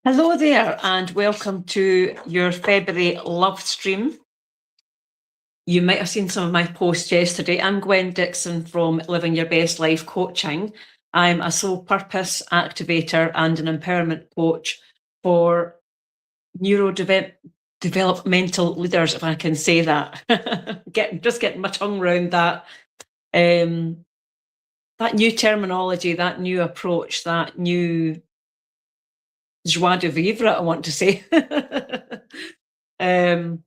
Hello there, and welcome to your February love stream. You might have seen some of my posts yesterday. I'm Gwen Dixon from Living Your Best Life Coaching. I'm a soul purpose activator and an empowerment coach for neurodevelopmental leaders, if I can say that. Just getting my tongue around that. That new terminology, that new approach, that new joie de vivre, I want to say. That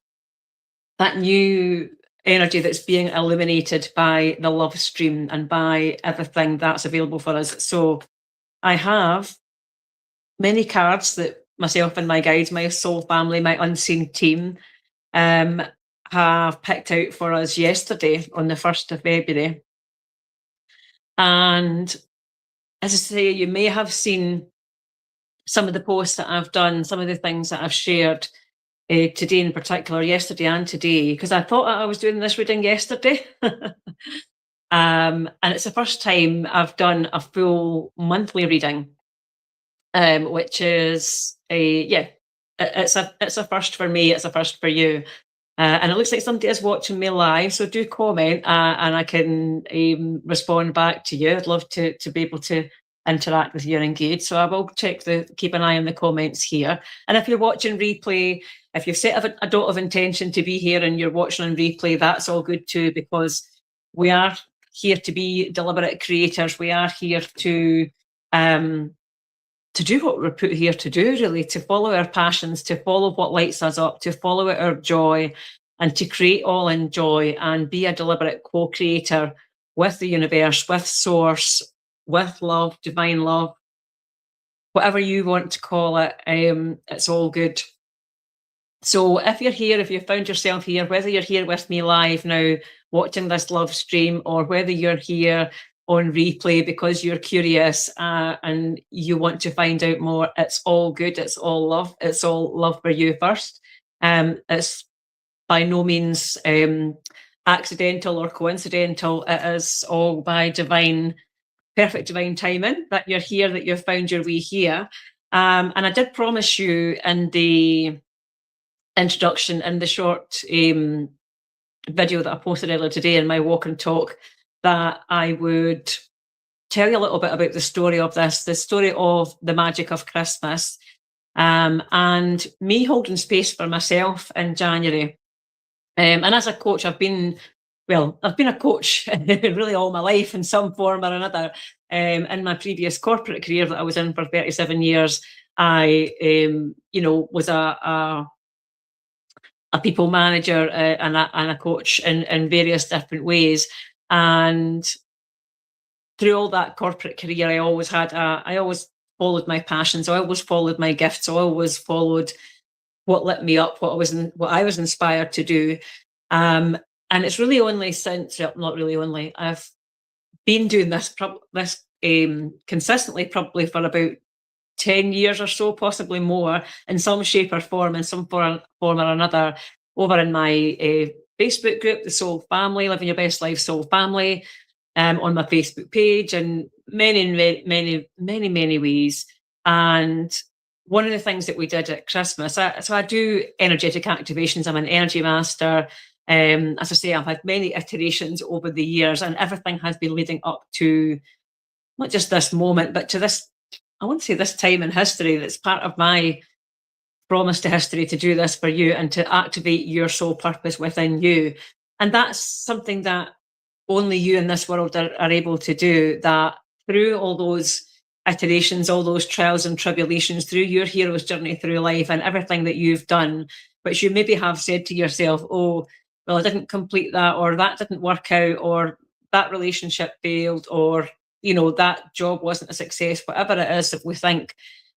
new energy that's being illuminated by the love stream and by everything that's available for us. So I have many cards that myself and my guides, my soul family, my unseen team have picked out for us yesterday on the 1st of February. And as I say, you may have seen some of the posts that I've done, some of the things that I've shared today in particular, yesterday and today, because I thought I was doing this reading yesterday. And it's the first time I've done a full monthly reading, which is it's a first for me, it's a first for you. And it looks like somebody is watching me live, so do comment and I can respond back to you. I'd love to be able to interact with you and engage. So I will keep an eye on the comments here. And if you're watching replay, if you've set a dot of intention to be here and you're watching on replay, that's all good too, because we are here to be deliberate creators. We are here to do what we're put here to do, really, to follow our passions, to follow what lights us up, to follow our joy, and to create all in joy and be a deliberate co-creator with the universe, with source, with love, divine love, whatever you want to call it. It's all good. So if you're here, if you found yourself here, whether you're here with me live now watching this love stream, or whether you're here on replay because you're curious and you want to find out more, it's all good. It's all love. It's all love for you first. It's by no means accidental or coincidental. It is all by perfect divine timing that you're here, that you've found your way here. And I did promise you in the introduction, in the short video that I posted earlier today in my walk and talk, that I would tell you a little bit about the story of this, the story of the magic of Christmas, and me holding space for myself in January. And as a coach, I've been a coach really all my life in some form or another. In my previous corporate career that I was in for 37 years, I was a people manager and a coach in various different ways. And through all that corporate career, I always followed my passions. I always followed my gifts. I always followed what lit me up, what I was inspired to do. And it's really only since, not really only, I've been doing this consistently, probably for about 10 years or so, possibly more, in some shape or form, in some form or another, over in my Facebook group, the Soul Family, Living Your Best Life Soul Family, on my Facebook page, and many ways. And one of the things that we did at Christmas, so I do energetic activations. I'm an energy master. As I say, I've had many iterations over the years, and everything has been leading up to not just this moment, but to this, I want to say, this time in history. That's part of my promise to history, to do this for you and to activate your soul purpose within you. And that's something that only you in this world are able to do, that through all those iterations, all those trials and tribulations, through your hero's journey through life and everything that you've done, which you maybe have said to yourself, oh, well, I didn't complete that, or that didn't work out, or that relationship failed, or, that job wasn't a success, whatever it is that we think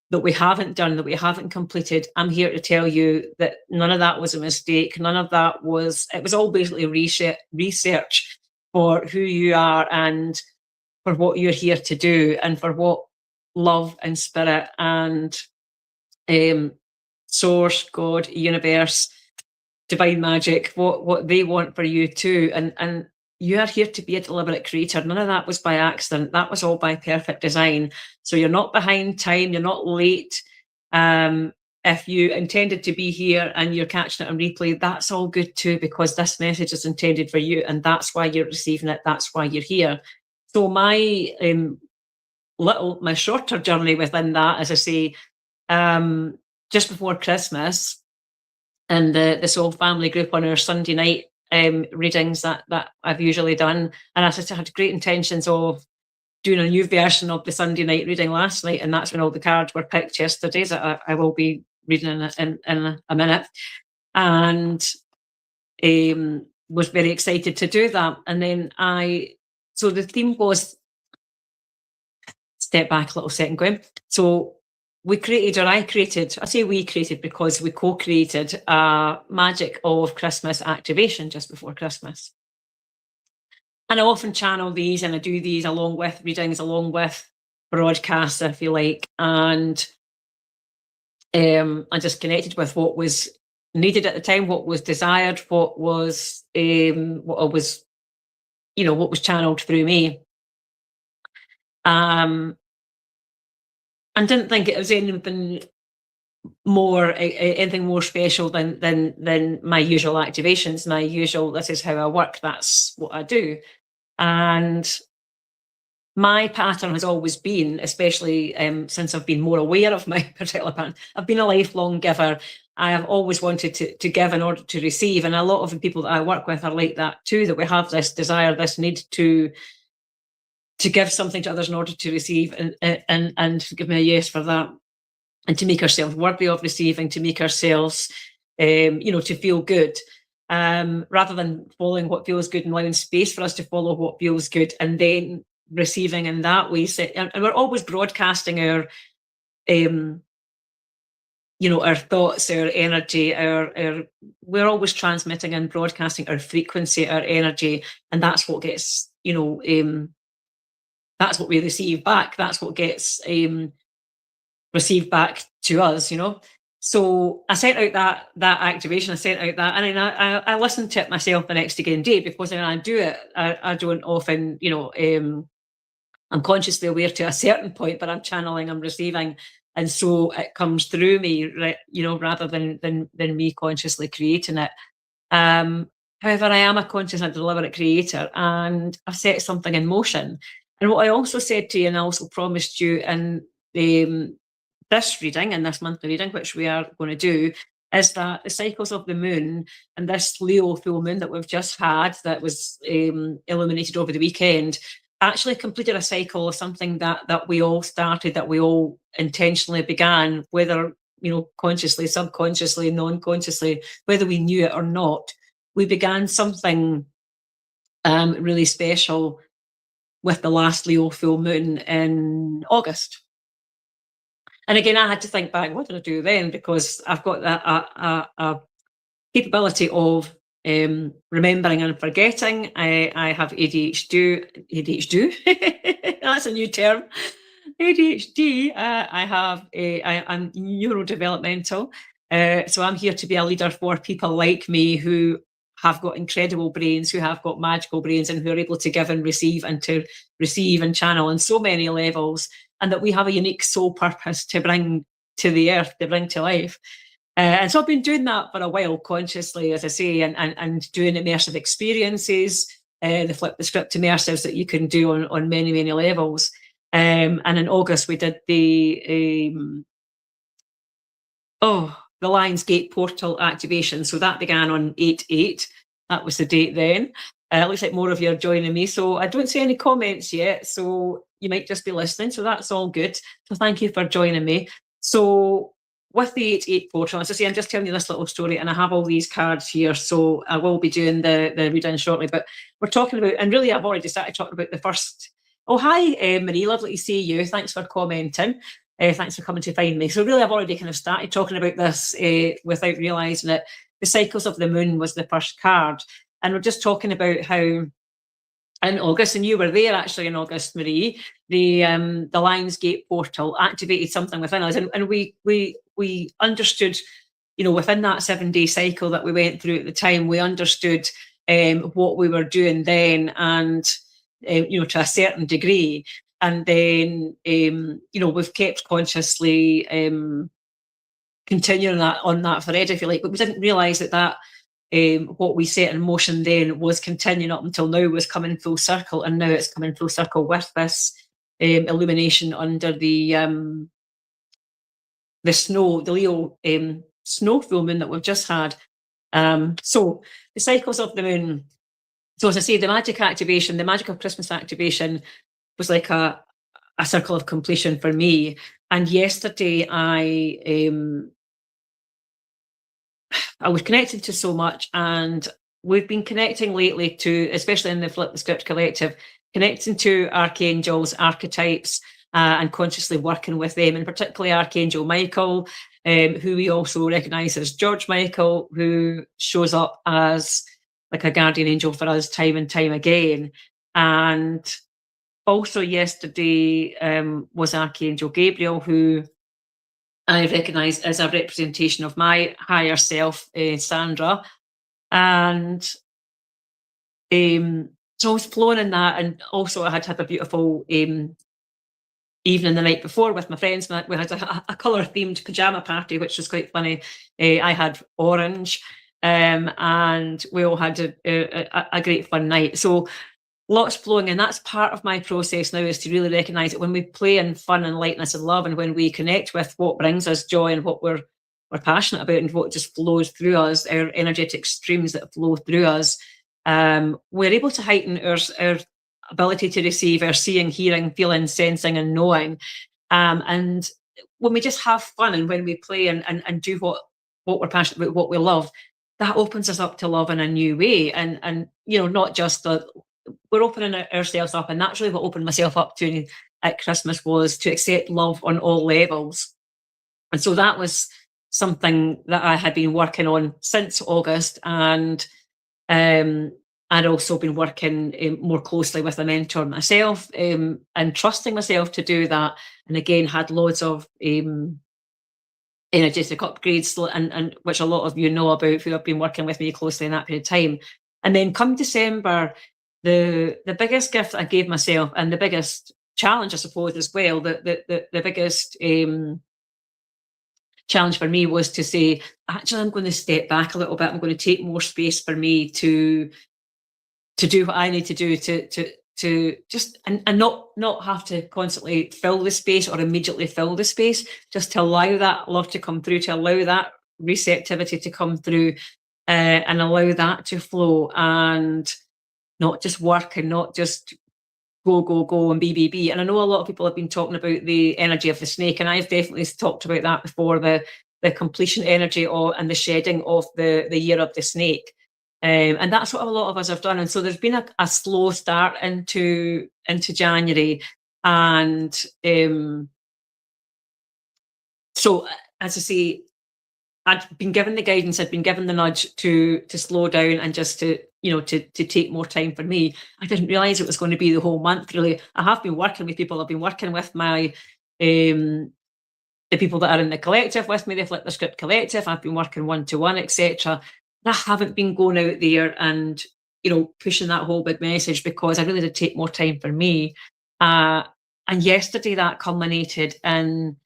that we haven't done, that we haven't completed. I'm here to tell you that none of that was a mistake. None of that it was all basically research for who you are and for what you're here to do, and for what love and spirit and source, God, universe, divine magic, what they want for you too. And you are here to be a deliberate creator. None of that was by accident. That was all by perfect design. So you're not behind time. You're not late. If you intended to be here and you're catching it on replay, that's all good too, because this message is intended for you, and that's why you're receiving it. That's why you're here. So my my shorter journey within that, as I say, just before Christmas, and this whole family group on our Sunday night readings that I've usually done, and as I said, I had great intentions of doing a new version of the Sunday night reading last night, and that's when all the cards were picked yesterday, that I will be reading in a minute, and was very excited to do that. And then so the theme was, step back a little second, Gwen. So I say we created because we co-created a Magic of Christmas activation just before Christmas. And I often channel these, and I do these along with readings, along with broadcasts, if you like. And I just connected with what was needed at the time, what was desired, what was what was channeled through me. And didn't think it was anything more special than my usual activations, my usual, this is how I work, that's what I do. And my pattern has always been, especially since I've been more aware of my particular pattern, I've been a lifelong giver. I have always wanted to give in order to receive, and a lot of the people that I work with are like that too, that we have this desire, this need to give something to others in order to receive, and give me a yes for that, and to make ourselves worthy of receiving, to make ourselves to feel good, rather than following what feels good and allowing space for us to follow what feels good, and then receiving in that way. And we're always broadcasting our our thoughts, our energy, we're always transmitting and broadcasting our frequency, our energy, and that's what gets that's what we receive back, that's what gets received back to us. So I sent out that activation, and then I listened to it myself the next again day, because when I do it, I don't often, I'm consciously aware to a certain point, but I'm channeling, I'm receiving, and so it comes through me, right, rather than me consciously creating it. However, I am a conscious and deliberate creator, and I've set something in motion. And what I also said to you, and I also promised you in this reading, in this monthly reading, which we are going to do, is that the cycles of the moon, and this Leo full moon that we've just had, that was illuminated over the weekend, actually completed a cycle of something that we all started, that we all intentionally began, whether consciously, subconsciously, non-consciously, whether we knew it or not. We began something really special with the last Leo full moon in August. And again, I had to think back, what did I do then? Because I've got a capability of remembering and forgetting. I have ADHD. That's a new term. ADHD. I'm neurodevelopmental. So I'm here to be a leader for people like me who have got incredible brains, who have got magical brains, and who are able to give and receive, and to receive and channel on so many levels, and that we have a unique soul purpose to bring to the earth, to bring to life. And so I've been doing that for a while, consciously, as I say, and doing immersive experiences, the flip the script immersives that you can do on many, many levels. And in August, we did the Lionsgate portal activation. So that began on 8/8. That was the date then. It looks like more of you are joining me. So I don't see any comments yet, so you might just be listening. So that's all good. So thank you for joining me. So with the 8/8 portal, as I say, I'm just telling you this little story, and I have all these cards here, so I will be doing the reading shortly. But we're talking about, and really I've already started talking about the first. Oh, hi, Marie, lovely to see you. Thanks for commenting. Thanks for coming to find me. So really I've already kind of started talking about this without realising it. The cycles of the moon was the first card. And we're just talking about how in August, and you were there actually in August, Marie, the Lionsgate portal activated something within us, and we understood, within that 7-day cycle that we went through at the time, we understood what we were doing then, and to a certain degree. And then we've kept consciously continuing on that thread, if you like. But we didn't realise that what we set in motion then was continuing up until now, was coming full circle, and now it's coming full circle with this illumination under the snow, the Leo snow full moon that we've just had. So the cycles of the moon. So as I say, the magic activation, the magic of Christmas activation was like a circle of completion for me. And yesterday I was connected to so much, and we've been connecting lately to, especially in the Flip the Script Collective, connecting to archangels, archetypes, and consciously working with them, and particularly Archangel Michael, who we also recognise as George Michael, who shows up as like a guardian angel for us time and time again. And also yesterday was Archangel Gabriel, who I recognise as a representation of my higher self, Sandra. And so I was flowing in that, and also I had a beautiful evening the night before with my friends. We had a colour-themed pyjama party, which was quite funny. I had orange, and we all had a great fun night. So lots flowing, and that's part of my process now, is to really recognise that when we play in fun and lightness and love, and when we connect with what brings us joy and what we're passionate about and what just flows through us, our energetic streams that flow through us, we're able to heighten our ability to receive, our seeing, hearing, feeling, sensing, and knowing. And when we just have fun, and when we play and do what we're passionate about, what we love, that opens us up to love in a new way. And not just we're opening ourselves up, and that's really what opened myself up to at Christmas, was to accept love on all levels. And so that was something that I had been working on since August, and I'd also been working more closely with a mentor myself, and trusting myself to do that. And again, had loads of energetic upgrades, and which a lot of you know about, who have been working with me closely in that period of time. And then come December, the biggest gift I gave myself, and the biggest challenge, I suppose, as well, the biggest challenge for me was to say, actually, I'm going to step back a little bit. I'm going to take more space for me to do what I need to do to just and not have to constantly fill the space or immediately fill the space, just to allow that love to come through, to allow that receptivity to come through, and allow that to flow, and not just work, and not just go and be. And I know a lot of people have been talking about the energy of the snake, and I've definitely talked about that before, the completion energy and the shedding of the year of the snake. And that's what a lot of us have done. And so there's been a slow start into January. And so, as I say, I'd been given the guidance, I'd been given the nudge to slow down, and just to take more time for me. I didn't realise it was going to be the whole month, really. I have been working with people. I've been working with my the people that are in the collective with me, the Flip the Script Collective. I've been working one-to-one, etc. I haven't been going out there and pushing that whole big message, because I really did take more time for me. And yesterday that culminated in,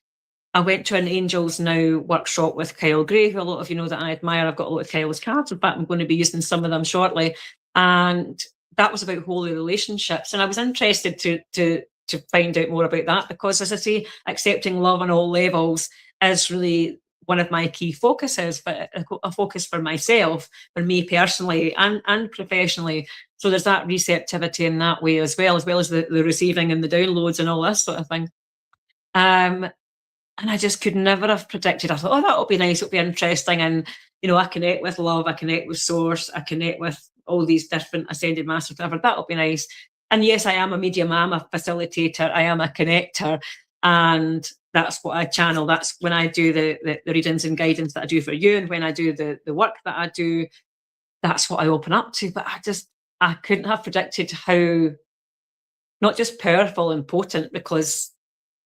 I went to an Angels Now workshop with Kyle Gray, who a lot of you know that I admire. I've got a lot of Kyle's cards. In fact, I'm going to be using some of them shortly. And that was about holy relationships. And I was interested to find out more about that, because, as I say, accepting love on all levels is really one of my key focuses, but a focus for myself, for me personally and professionally. So there's that receptivity in that way, as well as the receiving and the downloads and all this sort of thing. And I just could never have predicted. I thought, oh, that'll be nice, it'll be interesting. And, I connect with love, I connect with source, I connect with all these different ascended masters, whatever, that'll be nice. And yes, I am a medium, I'm a facilitator, I am a connector. And that's what I channel. That's when I do the readings and guidance that I do for you. And when I do the work that I do, that's what I open up to. But I couldn't have predicted how not just powerful and potent, because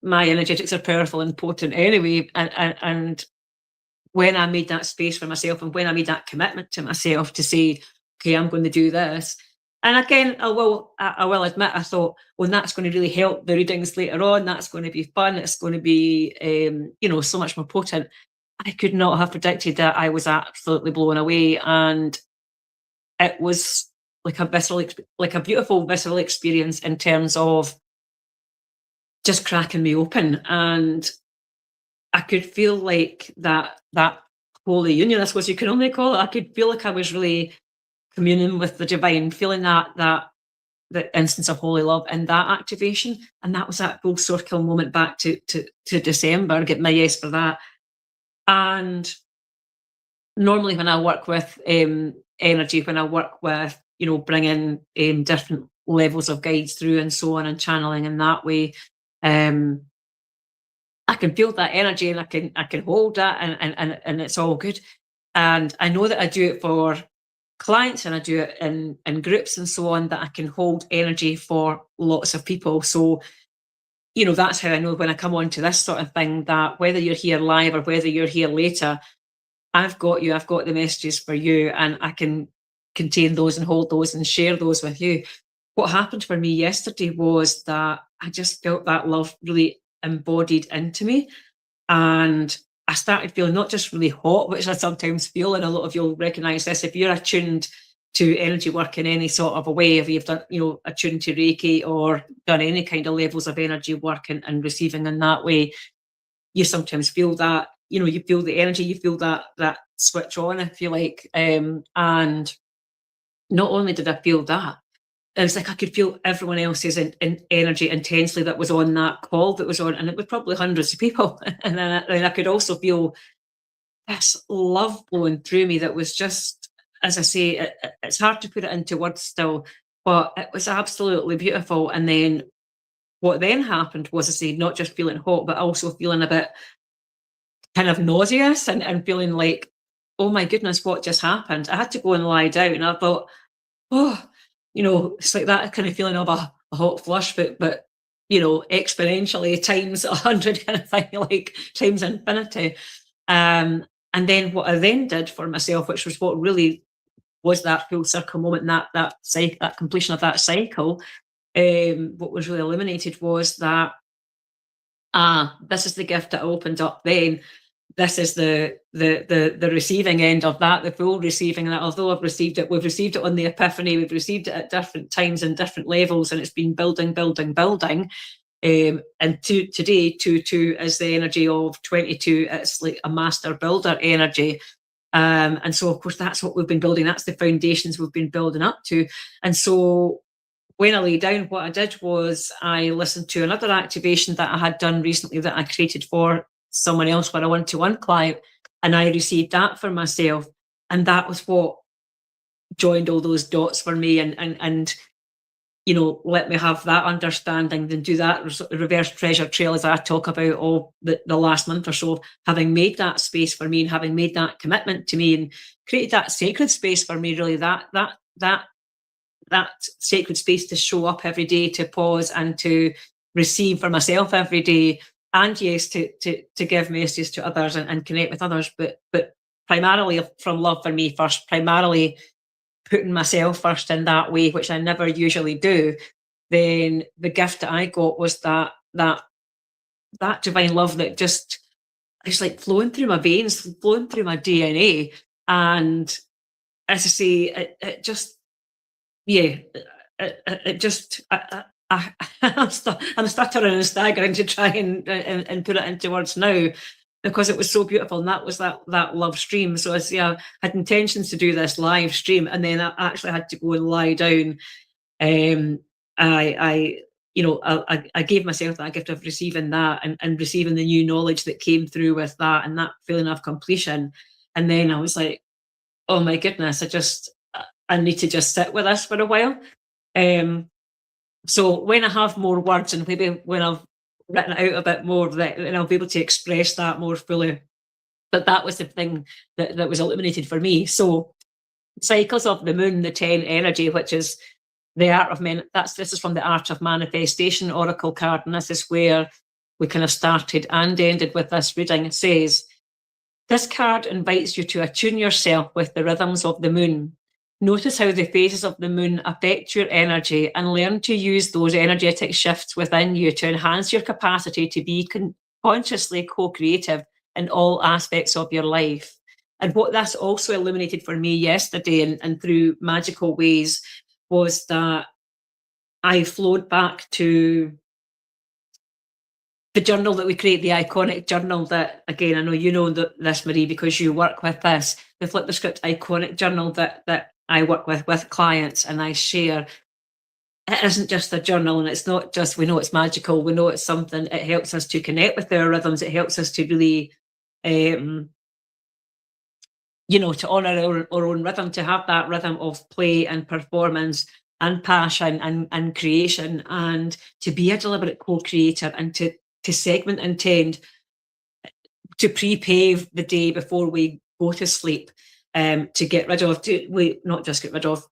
my energetics are powerful and potent anyway. And when I made that space for myself, and when I made that commitment to myself to say, okay, I'm going to do this. And again, I will admit, I thought, well, that's going to really help the readings later on. That's going to be fun. It's going to be, so much more potent. I could not have predicted that. I was absolutely blown away, and it was like a like a beautiful visceral experience in terms of just cracking me open, and I could feel like that holy union, I suppose you can only call it. I could feel like I was really communing with the divine, feeling that the instance of holy love and that activation, and that was that full circle moment back to December. Get my yes for that. And normally, when I work with energy, when I work with bringing different levels of guides through and so on, and channeling in that way, um, I can feel that energy and I can hold that, and it's all good. And I know that I do it for clients and I do it in groups and so on, that I can hold energy for lots of people. So, that's how I know when I come on to this sort of thing, that whether you're here live or whether you're here later, I've got you, I've got the messages for you, and I can contain those and hold those and share those with you. What happened for me yesterday was that I just felt that love really embodied into me. And I started feeling not just really hot, which I sometimes feel, and a lot of you'll recognize this if you're attuned to energy work in any sort of a way, if you've done, attuned to Reiki or done any kind of levels of energy work and receiving in that way, you sometimes feel that, you feel the energy, you feel that switch on, if you like. And not only did I feel that, it was like I could feel everyone else's in energy intensely that was on that call that was on, and it was probably hundreds of people. And then I could also feel this love blowing through me that was just, as I say, it's hard to put it into words still, but it was absolutely beautiful. And then what then happened was, I say, not just feeling hot, but also feeling a bit kind of nauseous, and feeling like, oh my goodness, what just happened? I had to go and lie down, and I thought, oh, it's like that kind of feeling of a hot flush, but exponentially times 100 kind of thing, like times infinity. And then what I then did for myself, which was what really was that full circle moment, and that completion of that cycle, what was really illuminated was that, this is the gift that I opened up then. This is the receiving end of that, the full receiving that. Although we've received it on the epiphany, we've received it at different times and different levels, and it's been building, building, building. And today, 2 is the energy of 22. It's like a master builder energy. And so, of course, that's what we've been building. That's the foundations we've been building up to. And so, when I lay down, what I did was I listened to another activation that I had done recently that I created for someone else for a one-to-one client, and I received that for myself. And that was what joined all those dots for me, and let me have that understanding, then do that reverse treasure trail, as I talk about all the last month or so, having made that space for me and having made that commitment to me and created that sacred space for me, really, that sacred space to show up every day, to pause and to receive for myself every day, and yes, to give messages to others and connect with others, but primarily from love for me first, primarily putting myself first in that way, which I never usually do. Then the gift that I got was that divine love that just, it's like flowing through my veins, flowing through my DNA. And as I say, it just, yeah, it just, I'm stuttering and staggering to try and put it into words now, because it was so beautiful, and that was that love stream. So I had intentions to do this live stream, and then I actually had to go and lie down. I I gave myself that gift of receiving that, and receiving the new knowledge that came through with that, and that feeling of completion. And then I was like, oh my goodness, I need to just sit with this for a while. So when I have more words, and maybe when I've written it out a bit more, then I'll be able to express that more fully. But that was the thing that was illuminated for me. So cycles of the moon, the 10 energy, which is the art of men. This is from the Art of Manifestation Oracle card, and this is where we kind of started and ended with this reading. It says, this card invites you to attune yourself with the rhythms of the moon. Notice how the phases of the moon affect your energy, and learn to use those energetic shifts within you to enhance your capacity to be consciously co-creative in all aspects of your life. And what this also illuminated for me yesterday, and through magical ways, was that I flowed back to the journal that we create, the iconic journal that, again, I know you know this, Marie, because you work with this, the Flip the Script iconic journal that I work with clients and I share. It isn't just a journal, and it's not just, we know it's magical, we know it's something, it helps us to connect with our rhythms, it helps us to really, to honour our own rhythm, to have that rhythm of play and performance and passion and creation, and to be a deliberate co-creator, and to segment and tend to pre-pave the day before we go to sleep, to get rid of, not just get rid of,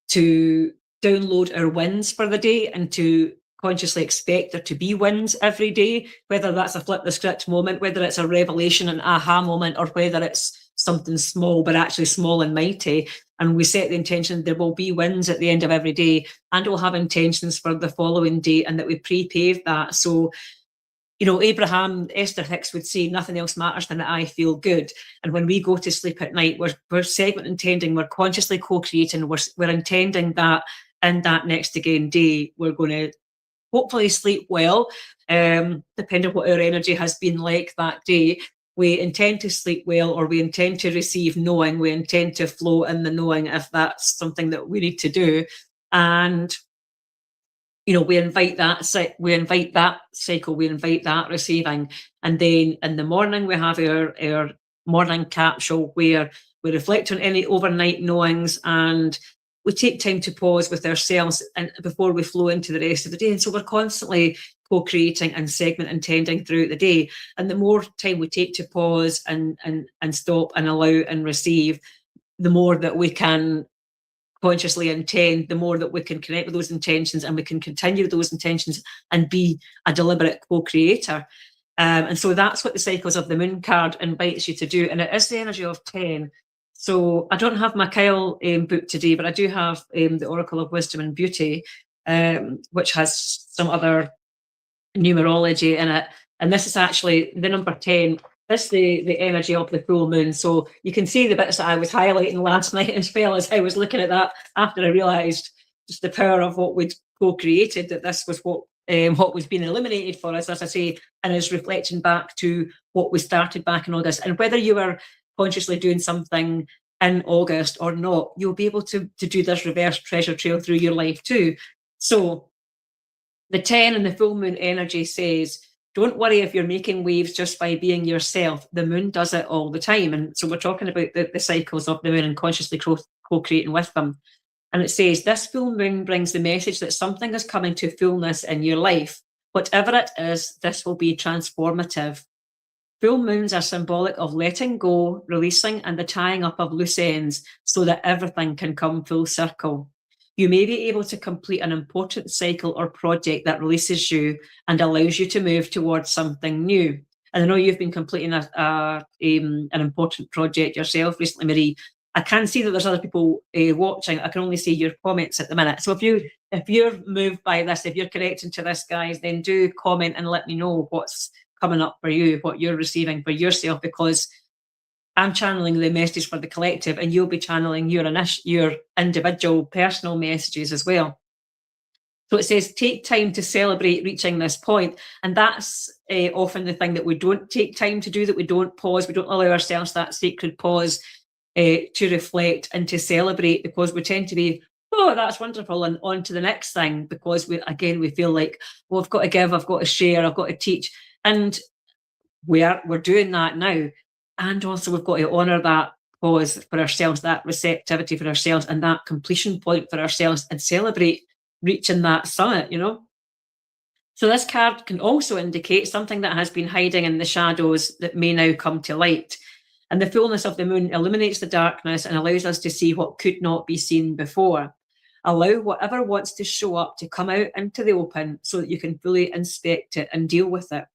to download our wins for the day and to consciously expect there to be wins every day, whether that's a flip the script moment, whether it's a revelation, an aha moment, or whether it's something small but actually small and mighty. And we set the intention there will be wins at the end of every day, and we'll have intentions for the following day, and that we pre-pave that. So, Abraham, Esther Hicks would say, nothing else matters than that I feel good. And when we go to sleep at night, we're segment intending, we're consciously co-creating, we're intending that in that next again day, we're going to hopefully sleep well, depending on what our energy has been like that day. We intend to sleep well, or we intend to receive knowing, we intend to flow in the knowing if that's something that we need to do. And we invite that cycle, we invite that receiving. And then in the morning, we have our morning capsule where we reflect on any overnight knowings, and we take time to pause with ourselves and before we flow into the rest of the day. And so we're constantly co-creating and segment intending throughout the day. And the more time we take to pause and stop and allow and receive, the more that we can consciously intend, the more that we can connect with those intentions, and we can continue those intentions and be a deliberate co-creator. And so that's what the Cycles of the Moon card invites you to do. And it is the energy of 10. So I don't have my Kyle book today, but I do have the Oracle of Wisdom and Beauty, which has some other numerology in it. And this is actually the number 10. This is the energy of the full moon. So you can see the bits that I was highlighting last night as well, as I was looking at that after I realised just the power of what we'd co-created, that this was what was being illuminated for us, as I say, and is reflecting back to what we started back in August. And whether you are consciously doing something in August or not, you'll be able to do this reverse treasure trail through your life too. So the 10 and the full moon energy says, don't worry if you're making waves just by being yourself. The moon does it all the time. And so we're talking about the cycles of the moon and consciously co-creating with them. And it says, this full moon brings the message that something is coming to fullness in your life. Whatever it is, this will be transformative. Full moons are symbolic of letting go, releasing, and the tying up of loose ends so that everything can come full circle. You may be able to complete an important cycle or project that releases you and allows you to move towards something new. And I know you've been completing an important project yourself recently, Marie. I can see that there's other people watching. I can only see your comments at the minute. So if you're moved by this, if you're connecting to this, guys, then do comment and let me know what's coming up for you, what you're receiving for yourself, because I'm channeling the message for the collective, and you'll be channeling your individual personal messages as well. So it says, take time to celebrate reaching this point. And that's often the thing that we don't take time to do, that we don't pause, we don't allow ourselves that sacred pause to reflect and to celebrate, because we tend to be, oh, that's wonderful, and on to the next thing, because we feel like, well, I've got to give, I've got to share, I've got to teach. And we're doing that now. And also we've got to honour that pause for ourselves, that receptivity for ourselves, and that completion point for ourselves, and celebrate reaching that summit, So this card can also indicate something that has been hiding in the shadows that may now come to light. And the fullness of the moon illuminates the darkness and allows us to see what could not be seen before. Allow whatever wants to show up to come out into the open so that you can fully inspect it and deal with it.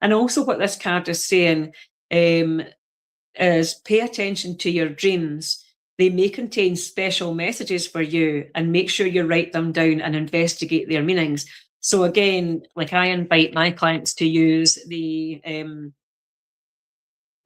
And also what this card is saying is pay attention to your dreams. They may contain special messages for you, and make sure you write them down and investigate their meanings. So again, like I invite my clients to use the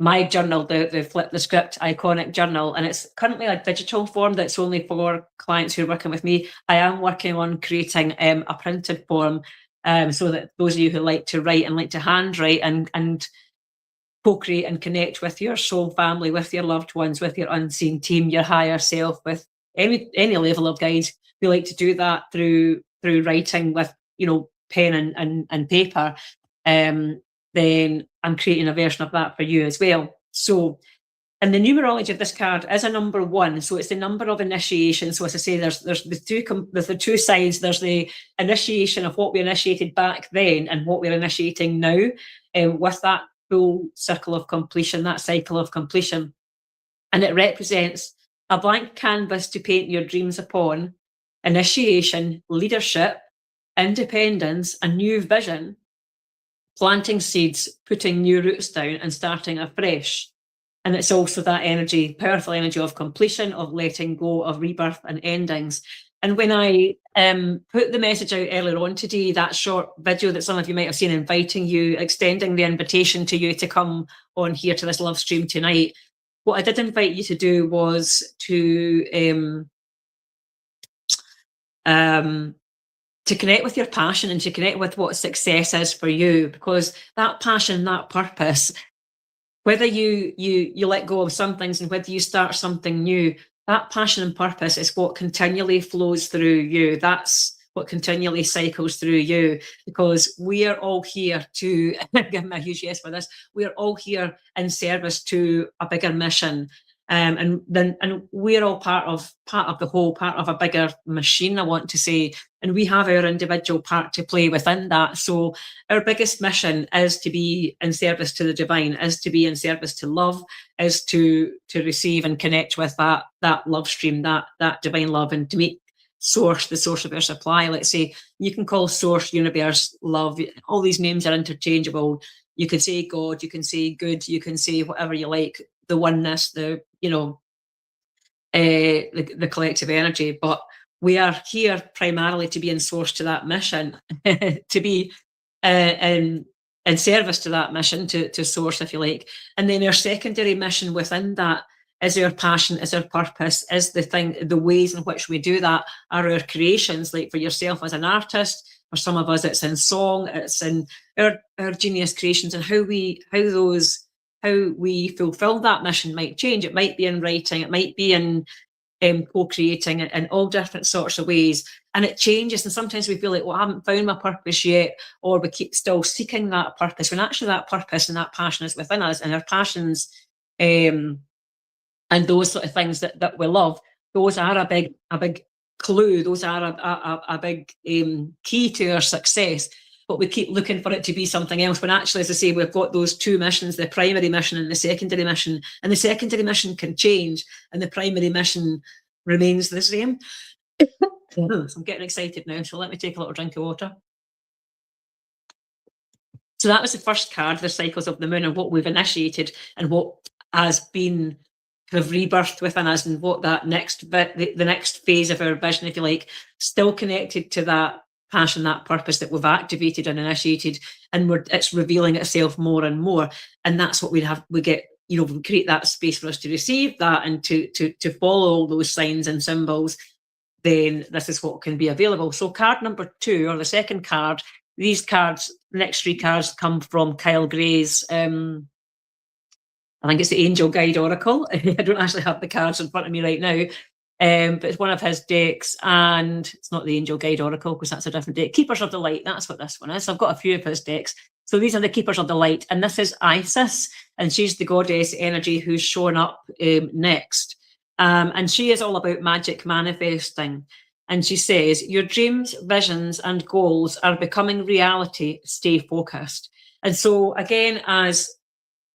my journal, the Flip the Script iconic journal, and it's currently a digital form that's only for clients who are working with me. I am working on creating a printed form, so that those of you who like to write and like to handwrite and co-create and connect with your soul family, with your loved ones, with your unseen team, your higher self, with any level of guide, we like to do that through writing with, you know, pen and paper. Then I'm creating a version of that for you as well. So, and the numerology of this card is a number 1, so it's the number of initiation. So as I say, there's the two sides. There's the initiation of what we initiated back then and what we're initiating now, with that full circle of completion, that cycle of completion. And it represents a blank canvas to paint your dreams upon, initiation, leadership, independence, a new vision, planting seeds, putting new roots down and starting afresh. And it's also that energy, powerful energy of completion, of letting go, of rebirth and endings. And when I put the message out earlier on today, that short video that some of you might have seen, inviting you, extending the invitation to you to come on here to this love stream tonight, what I did invite you to do was to connect with your passion and to connect with what success is for you, because that passion, that purpose, whether you let go of some things and whether you start something new, that passion and purpose is what continually flows through you. That's what continually cycles through you, because we are all here to give me a huge yes for this. We are all here in service to a bigger mission. And we're all part of the whole, part of a bigger machine, I want to say, and we have our individual part to play within that. So our biggest mission is to be in service to the divine, is to be in service to love, is to receive and connect with that love stream, that divine love, and to make source the source of our supply. Let's say you can call source, universe, love, all these names are interchangeable. You can say God, you can say good, you can say whatever you like, the oneness, the collective energy, but we are here primarily to be in source to that mission, to be in service to that mission, to source, if you like. And then our secondary mission within that is our passion, is our purpose, is the ways in which we do that are our creations. Like for yourself as an artist, for some of us it's in song, it's in our genius creations, and how we fulfill that mission might change. It might be in writing, it might be in co-creating, in all different sorts of ways, and it changes. And sometimes we feel like, well, I haven't found my purpose yet, or we keep still seeking that purpose, when actually that purpose and that passion is within us. And our passions and those sort of things that we love, those are a big clue, those are a big key to our success. But we keep looking for it to be something else, when actually, as I say, we've got those two missions, the primary mission and the secondary mission, and the secondary mission can change and the primary mission remains the same. So I'm getting excited now, so let me take a little drink of water. So that was the first card, the cycles of the moon, and what we've initiated and what has been kind of rebirthed within us, and what that the next phase of our vision, if you like, still connected to that passion, that purpose that we've activated and initiated, and it's revealing itself more and more. And that's what we get, we create that space for us to receive that and to follow all those signs and symbols. Then this is what can be available. So card number 2, or the second card, these cards, the next 3 cards come from Kyle Gray's, I think it's the Angel Guide Oracle. I don't actually have the cards in front of me right now. But it's one of his decks, and it's not the Angel Guide Oracle because that's a different deck. Keepers of the Light, that's what this one is. I've got a few of his decks. So these are the Keepers of the Light, and this is Isis, and she's the goddess energy who's shown up next. And she is all about magic manifesting. And she says, your dreams, visions, and goals are becoming reality. Stay focused. And so again, as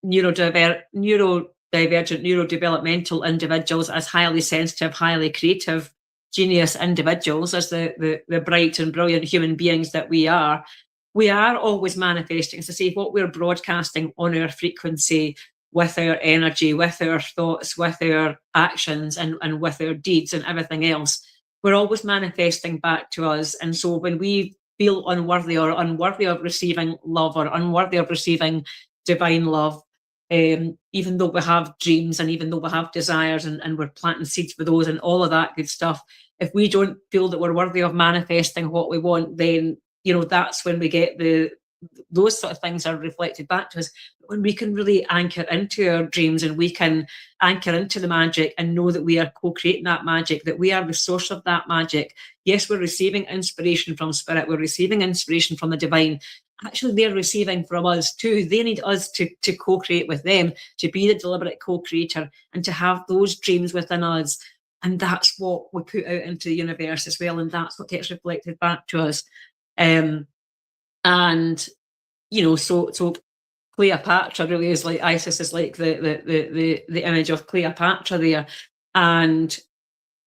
neurodivergent, neurodevelopmental individuals, as highly sensitive, highly creative, genius individuals, as the bright and brilliant human beings that we are always manifesting. So say what we're broadcasting on our frequency, with our energy, with our thoughts, with our actions, and with our deeds and everything else, we're always manifesting back to us. And so when we feel unworthy of receiving love, or unworthy of receiving divine love, even though we have dreams and even though we have desires and we're planting seeds for those and all of that good stuff, if we don't feel that we're worthy of manifesting what we want, then, that's when we get those sort of things are reflected back to us. When we can really anchor into our dreams and we can anchor into the magic and know that we are co-creating that magic, that we are the source of that magic. Yes, we're receiving inspiration from spirit, we're receiving inspiration from the divine. Actually, they're receiving from us too. They need us to co-create with them, to be the deliberate co-creator and to have those dreams within us. And that's what we put out into the universe as well. And that's what gets reflected back to us. And so Cleopatra really is like Isis is like the image of Cleopatra there, and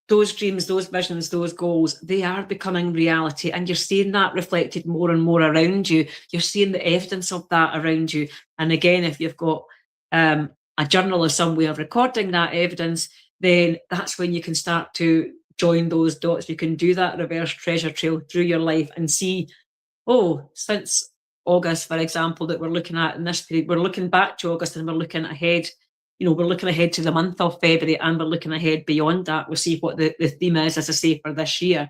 those dreams, those visions, those goals, they are becoming reality, and you're seeing that reflected more and more around you. You're seeing the evidence of that around you. And again, if you've got a journal or some way of recording that evidence, then that's when you can start to join those dots. You can do that reverse treasure trail through your life and see, since August, for example, that we're looking at in this period, we're looking back to August and we're looking ahead. We're looking ahead to the month of February and we're looking ahead beyond that. We'll see what the theme is, as I say, for this year.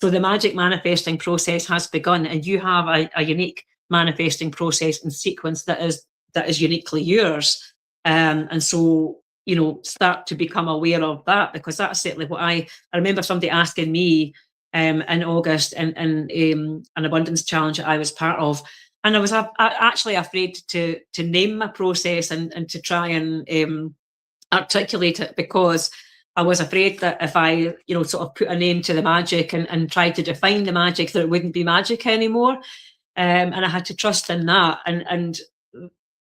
So the magic manifesting process has begun, and you have a unique manifesting process and sequence that is uniquely yours. And so, start to become aware of that, because that's certainly what I remember somebody asking me in August in an abundance challenge that I was part of. And I was actually afraid to name my process and to try and articulate it, because I was afraid that if I, sort of put a name to the magic and tried to define the magic, that it wouldn't be magic anymore. And I had to trust in that. And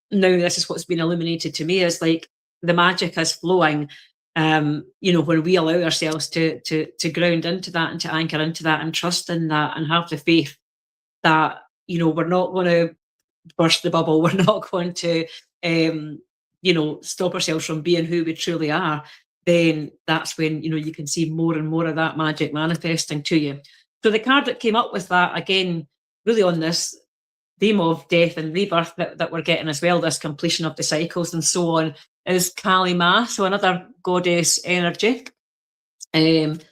now this is what's been illuminated to me, is like the magic is flowing. When we allow ourselves to ground into that and to anchor into that and trust in that and have the faith that, we're not going to burst the bubble. We're not going to, stop ourselves from being who we truly are. Then that's when, you can see more and more of that magic manifesting to you. So the card that came up with that, again, really on this theme of death and rebirth that we're getting as well, this completion of the cycles and so on, is Kali Ma, so another goddess energy. And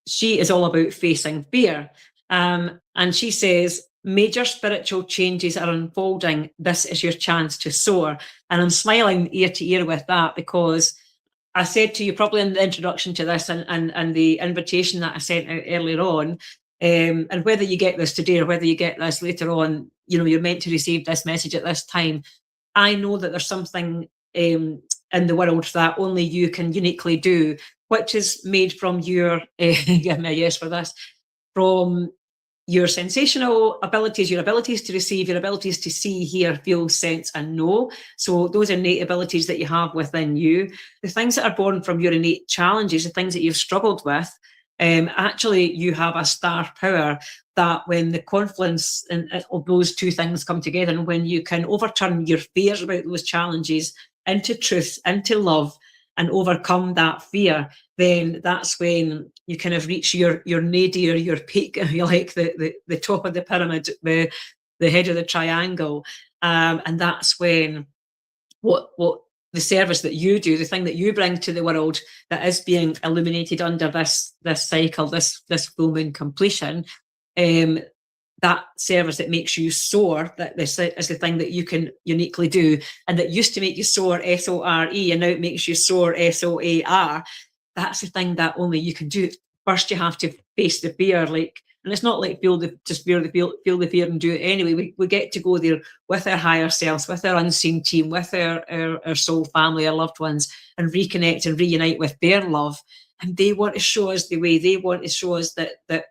she is all about facing fear. And she says, major spiritual changes are unfolding. This is your chance to soar. And I'm smiling ear to ear with that, because I said to you probably in the introduction to this and the invitation that I sent out earlier on, and whether you get this today or whether you get this later on, you're meant to receive this message at this time. I know that there's something in the world that only you can uniquely do, which is made from your, give me a yes for this, from your sensational abilities, your abilities to receive, your abilities to see, hear, feel, sense, and know. So those innate abilities that you have within you, the things that are born from your innate challenges, the things that you've struggled with, actually you have a star power that when the confluence of those two things come together, and when you can overturn your fears about those challenges into truth, into love, and overcome that fear, then that's when you kind of reach your nadir, your peak, if you like, the top of the pyramid, the head of the triangle. And that's when what the service that you do, the thing that you bring to the world that is being illuminated under this cycle, this full moon completion, that service that makes you soar, that this is the thing that you can uniquely do, and that used to make you soar, S-O-R-E, and now it makes you soar, S-O-A-R. That's the thing that only you can do. First, you have to face the fear, and it's not like feel the fear and do it anyway. We get to go there with our higher selves, with our unseen team, with our soul family, our loved ones, and reconnect and reunite with their love. And they want to show us the way. They want to show us that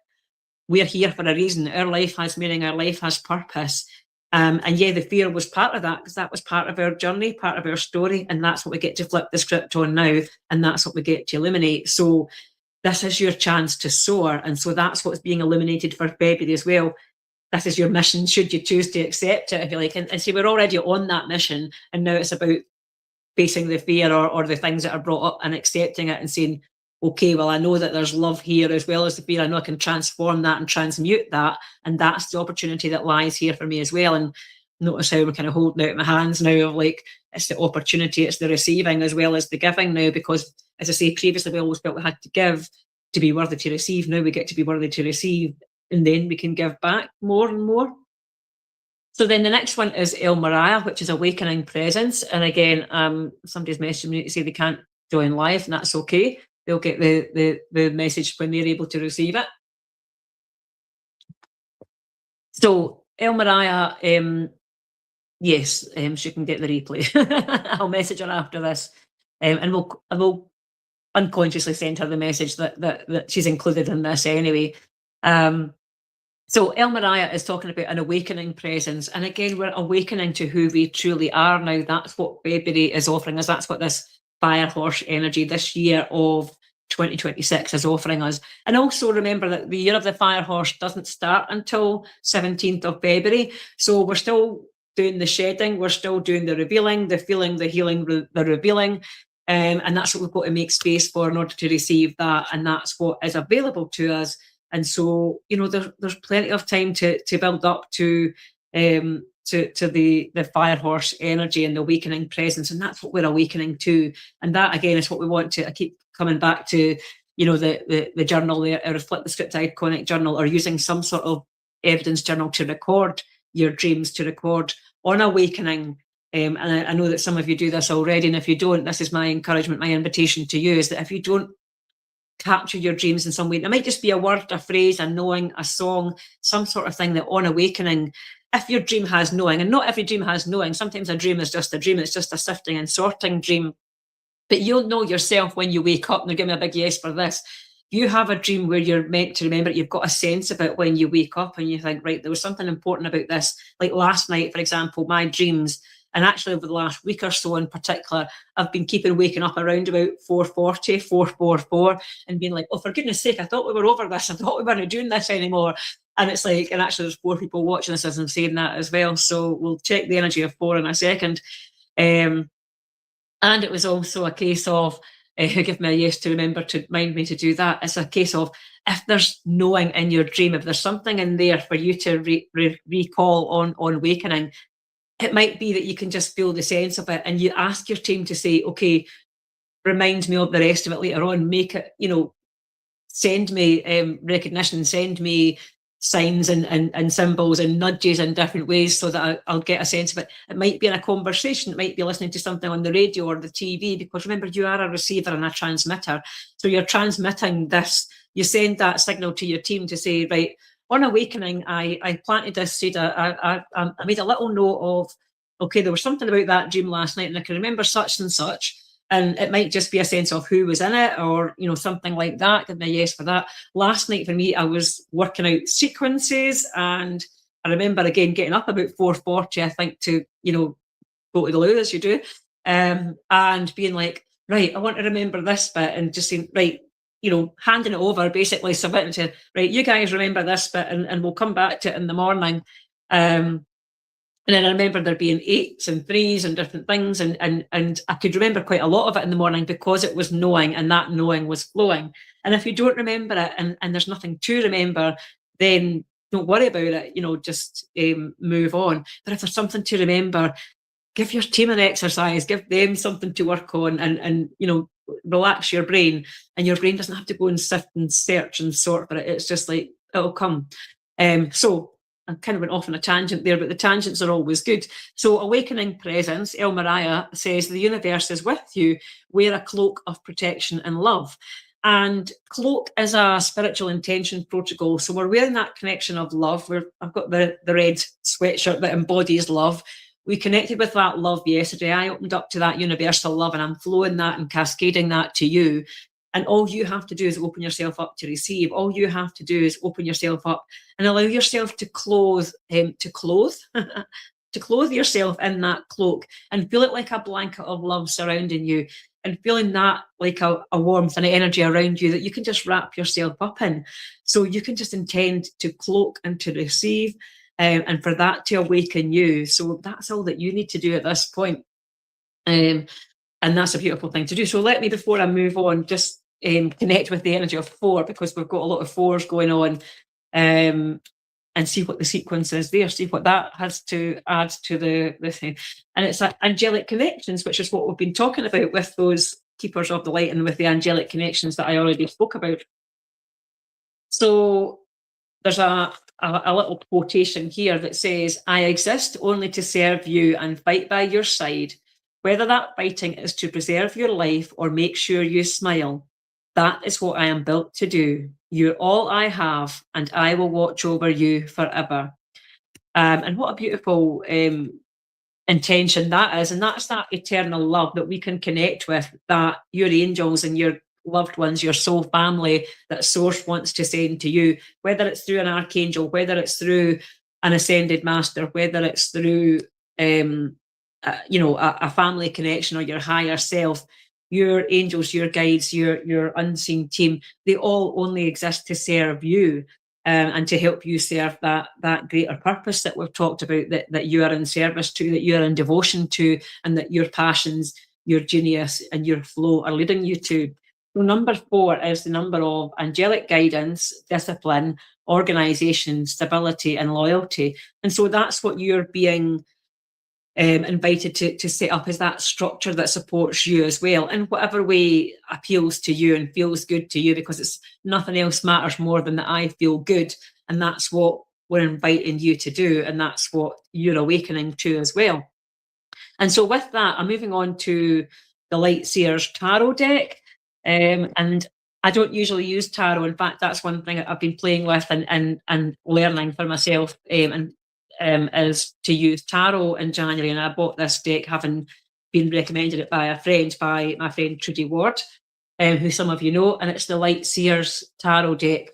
we're here for a reason. Our life has meaning. Our life has purpose. And yeah, the fear was part of that, because that was part of our journey, part of our story. And that's what we get to flip the script on now. And that's what we get to illuminate. So this is your chance to soar. And so that's what's being illuminated for February as well. This is your mission, should you choose to accept it, if you like. And see, we're already on that mission. And now it's about facing the fear or the things that are brought up and accepting it and saying, okay, well, I know that there's love here as well as the fear. I know I can transform that and transmute that. And that's the opportunity that lies here for me as well. And notice how we're kind of holding out my hands now of like, it's the opportunity, it's the receiving as well as the giving now, because as I say, previously we always felt we had to give to be worthy to receive. Now we get to be worthy to receive, and then we can give back more and more. So then the next one is El Mariah, which is awakening presence. And again, somebody's messaging me to say they can't join live, and that's okay. They'll get the message when they're able to receive it. So El Mariah, yes, she can get the replay. I'll message her after this, and I will unconsciously send her the message that she's included in this anyway. So El Mariah is talking about an awakening presence. And again, we're awakening to who we truly are now. That's what February is offering us. That's what this Firehorse energy this year of 2026 is offering us. And also remember that the year of the Firehorse doesn't start until 17th of February. So we're still doing the shedding. We're still doing the revealing, the feeling, the healing, the revealing. And that's what we've got to make space for in order to receive that. And that's what is available to us. And so, there's plenty of time to build up to the Firehorse energy and the awakening presence, and that's what we're awakening to. And that again is what we want to. I keep coming back to, the journal, the Reflect the Script Iconic journal, or using some sort of evidence journal to record your dreams, to record on awakening. And I know that some of you do this already, and if you don't, this is my encouragement, my invitation to you, is that if you don't capture your dreams in some way, it might just be a word, a phrase, a knowing, a song, some sort of thing that on awakening, if your dream has knowing, and not every dream has knowing, sometimes a dream is just a dream, it's just a sifting and sorting dream, but you'll know yourself when you wake up. And give me a big yes for this. You have a dream where you're meant to remember, you've got a sense of it when you wake up and you think, right, there was something important about this. Like last night, for example, my dreams, and actually over the last week or so in particular, I've been waking up around about 4:40, 4:44, and being like, oh, for goodness sake, I thought we were over this. I thought we weren't doing this anymore. And it's like, and actually there's 4 people watching this as I'm saying that as well. So we'll check the energy of 4 in a second. And it was also a case of, give me a yes to remember to remind me to do that. It's a case of, if there's knowing in your dream, if there's something in there for you to recall on awakening, it might be that you can just feel the sense of it, and you ask your team to say, okay, remind me of the rest of it later on, make it, send me recognition, send me signs and symbols and nudges in different ways so that I'll get a sense of it. It might be in a conversation, it might be listening to something on the radio or the TV, because remember, you are a receiver and a transmitter. So you're transmitting this, you send that signal to your team to say, right, on awakening, I planted this seed. I made a little note of, okay, there was something about that dream last night, and I can remember such and such. And it might just be a sense of who was in it, or something like that. Give me a yes for that. Last night for me, I was working out sequences, and I remember again getting up about 4:40, I think, to go to the loo as you do, and being like, right, I want to remember this bit, and just saying, right, handing it over, basically submitting to, right, you guys remember this bit, and we'll come back to it in the morning. And then I remember there being 8s and 3s and different things, and I could remember quite a lot of it in the morning because it was knowing, and that knowing was flowing. And if you don't remember it, and there's nothing to remember, then don't worry about it. Just move on. But if there's something to remember, give your team an exercise, give them something to work on, and relax your brain. And your brain doesn't have to go and sift and search and sort for it. It's just like, it'll come. So I kind of went off on a tangent there, but the tangents are always good. So awakening presence, El Mariah says, the universe is with you. Wear a cloak of protection and love. And cloak is a spiritual intention protocol. So we're wearing that connection of love. I've got the red sweatshirt that embodies love. We connected with that love yesterday. I opened up to that universal love, and I'm flowing that and cascading that to you. And all you have to do is open yourself up to receive. All you have to do is open yourself up and allow yourself to clothe to clothe yourself in that cloak, and feel it like a blanket of love surrounding you, and feeling that like a warmth and energy around you that you can just wrap yourself up in. So you can just intend to cloak and to receive, and for that to awaken you. So that's all that you need to do at this point. And that's a beautiful thing to do. So let me, before I move on, just connect with the energy of 4, because we've got a lot of 4s going on. and see what the sequence is there, see what that has to add to the thing. And it's like angelic connections, which is what we've been talking about with those keepers of the light and with the angelic connections that I already spoke about. So there's a little quotation here that says, "I exist only to serve you and fight by your side. Whether that fighting is to preserve your life or make sure you smile, that is what I am built to do. You're all I have, and I will watch over you forever." And what a beautiful intention that is. And that's that eternal love that we can connect with, that your angels and your loved ones, your soul family, that Source wants to send to you, whether it's through an archangel, whether it's through an ascended master, whether it's through a family connection or your higher self. Your angels, your guides, your unseen team, they all only exist to serve you, and to help you serve that greater purpose that we've talked about, that you are in service to, that you are in devotion to, and that your passions, your genius, and your flow are leading you to. So number 4 is the number of angelic guidance, discipline, organisation, stability, and loyalty. And so that's what you're being invited to set up, is that structure that supports you as well, in whatever way appeals to you and feels good to you, because it's nothing else matters more than that I feel good, and that's what we're inviting you to do, and that's what you're awakening to as well. And so with that, I'm moving on to the Light Seers Tarot deck, and I don't usually use tarot. In fact, that's one thing I've been playing with and learning for myself, is to use tarot in January. And I bought this deck having been recommended it by a friend, by my friend Trudy Ward, who some of you know, and it's the Light Seers Tarot deck.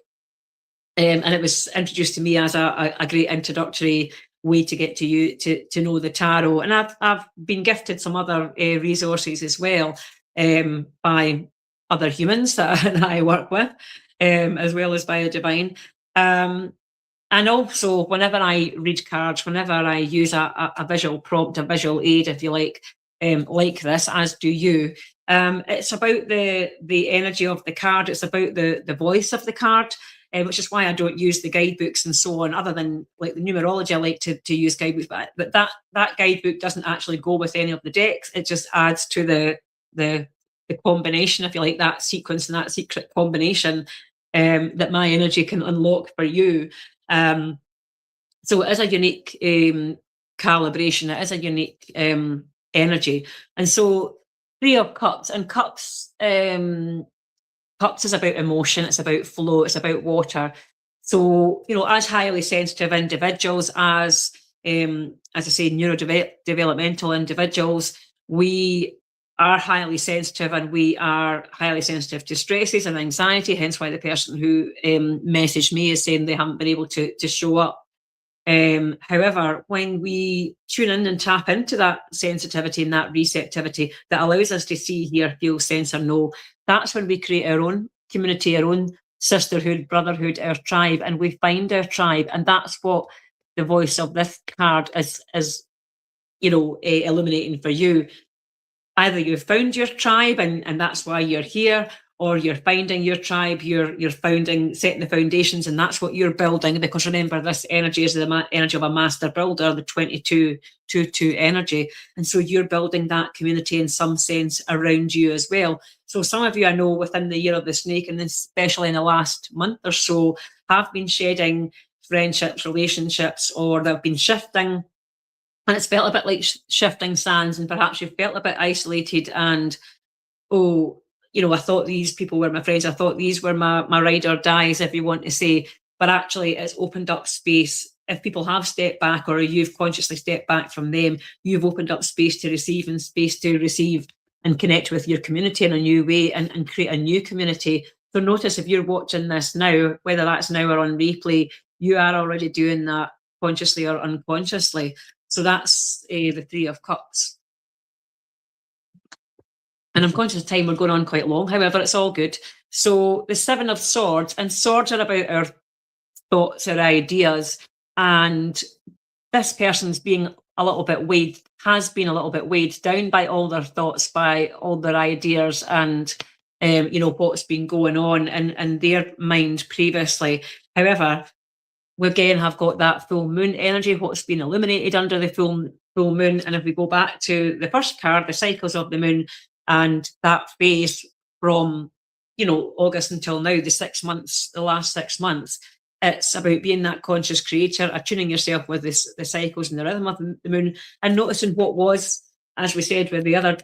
And it was introduced to me as a great introductory way to get to you to know the tarot. And I've been gifted some other resources as well, by other humans that I work with, as well as by a divine. And also, whenever I read cards, whenever I use a visual prompt, a visual aid, if you like this, as do you, it's about the energy of the card. It's about the voice of the card, which is why I don't use the guidebooks and so on, other than like the numerology. I like to use guidebooks, but that guidebook doesn't actually go with any of the decks. It just adds to the combination, if you like, that sequence and that secret combination that my energy can unlock for you. So it is a unique calibration. It is a unique energy. And so 3 of Cups, and Cups is about emotion. It's about flow. It's about water. So, as highly sensitive individuals, as I say, neurodevelopmental individuals, we are highly sensitive, and we are highly sensitive to stresses and anxiety, hence why the person who messaged me is saying they haven't been able to show up. However, when we tune in and tap into that sensitivity and that receptivity that allows us to see, hear, feel, sense, or know, that's when we create our own community, our own sisterhood, brotherhood, our tribe, and we find our tribe. And that's what the voice of this card is illuminating for you. Either you've found your tribe and that's why you're here, or you're finding your tribe, you're setting the foundations, and that's what you're building. Because remember, this energy is the energy of a master builder, the 2222 energy. And so you're building that community in some sense around you as well. So some of you I know within the year of the snake, and especially in the last month or so, have been shedding friendships, relationships, or they've been shifting. And it's felt a bit like shifting sands, and perhaps you've felt a bit isolated and, I thought these people were my friends. I thought these were my ride or dies, if you want to say. But actually, it's opened up space. If people have stepped back, or you've consciously stepped back from them, you've opened up space to receive, and space to receive and connect with your community in a new way, and create a new community. So notice, if you're watching this now, whether that's now or on replay, you are already doing that consciously or unconsciously. So that's the 3 of Cups. And I'm conscious of time, we're going on quite long. However, it's all good. So the 7 of Swords, and swords are about our thoughts, our ideas. And this person's has been a little bit weighed down by all their thoughts, by all their ideas, and what's been going on in their mind previously. However, we again have got that full moon energy, what's been illuminated under the full moon. And if we go back to the first card, the cycles of the moon, and that phase from, you know, August until now, the 6 months, the last 6 months, it's about being that conscious creator, attuning yourself with this, the cycles and the rhythm of the moon, and noticing what was, as we said with the other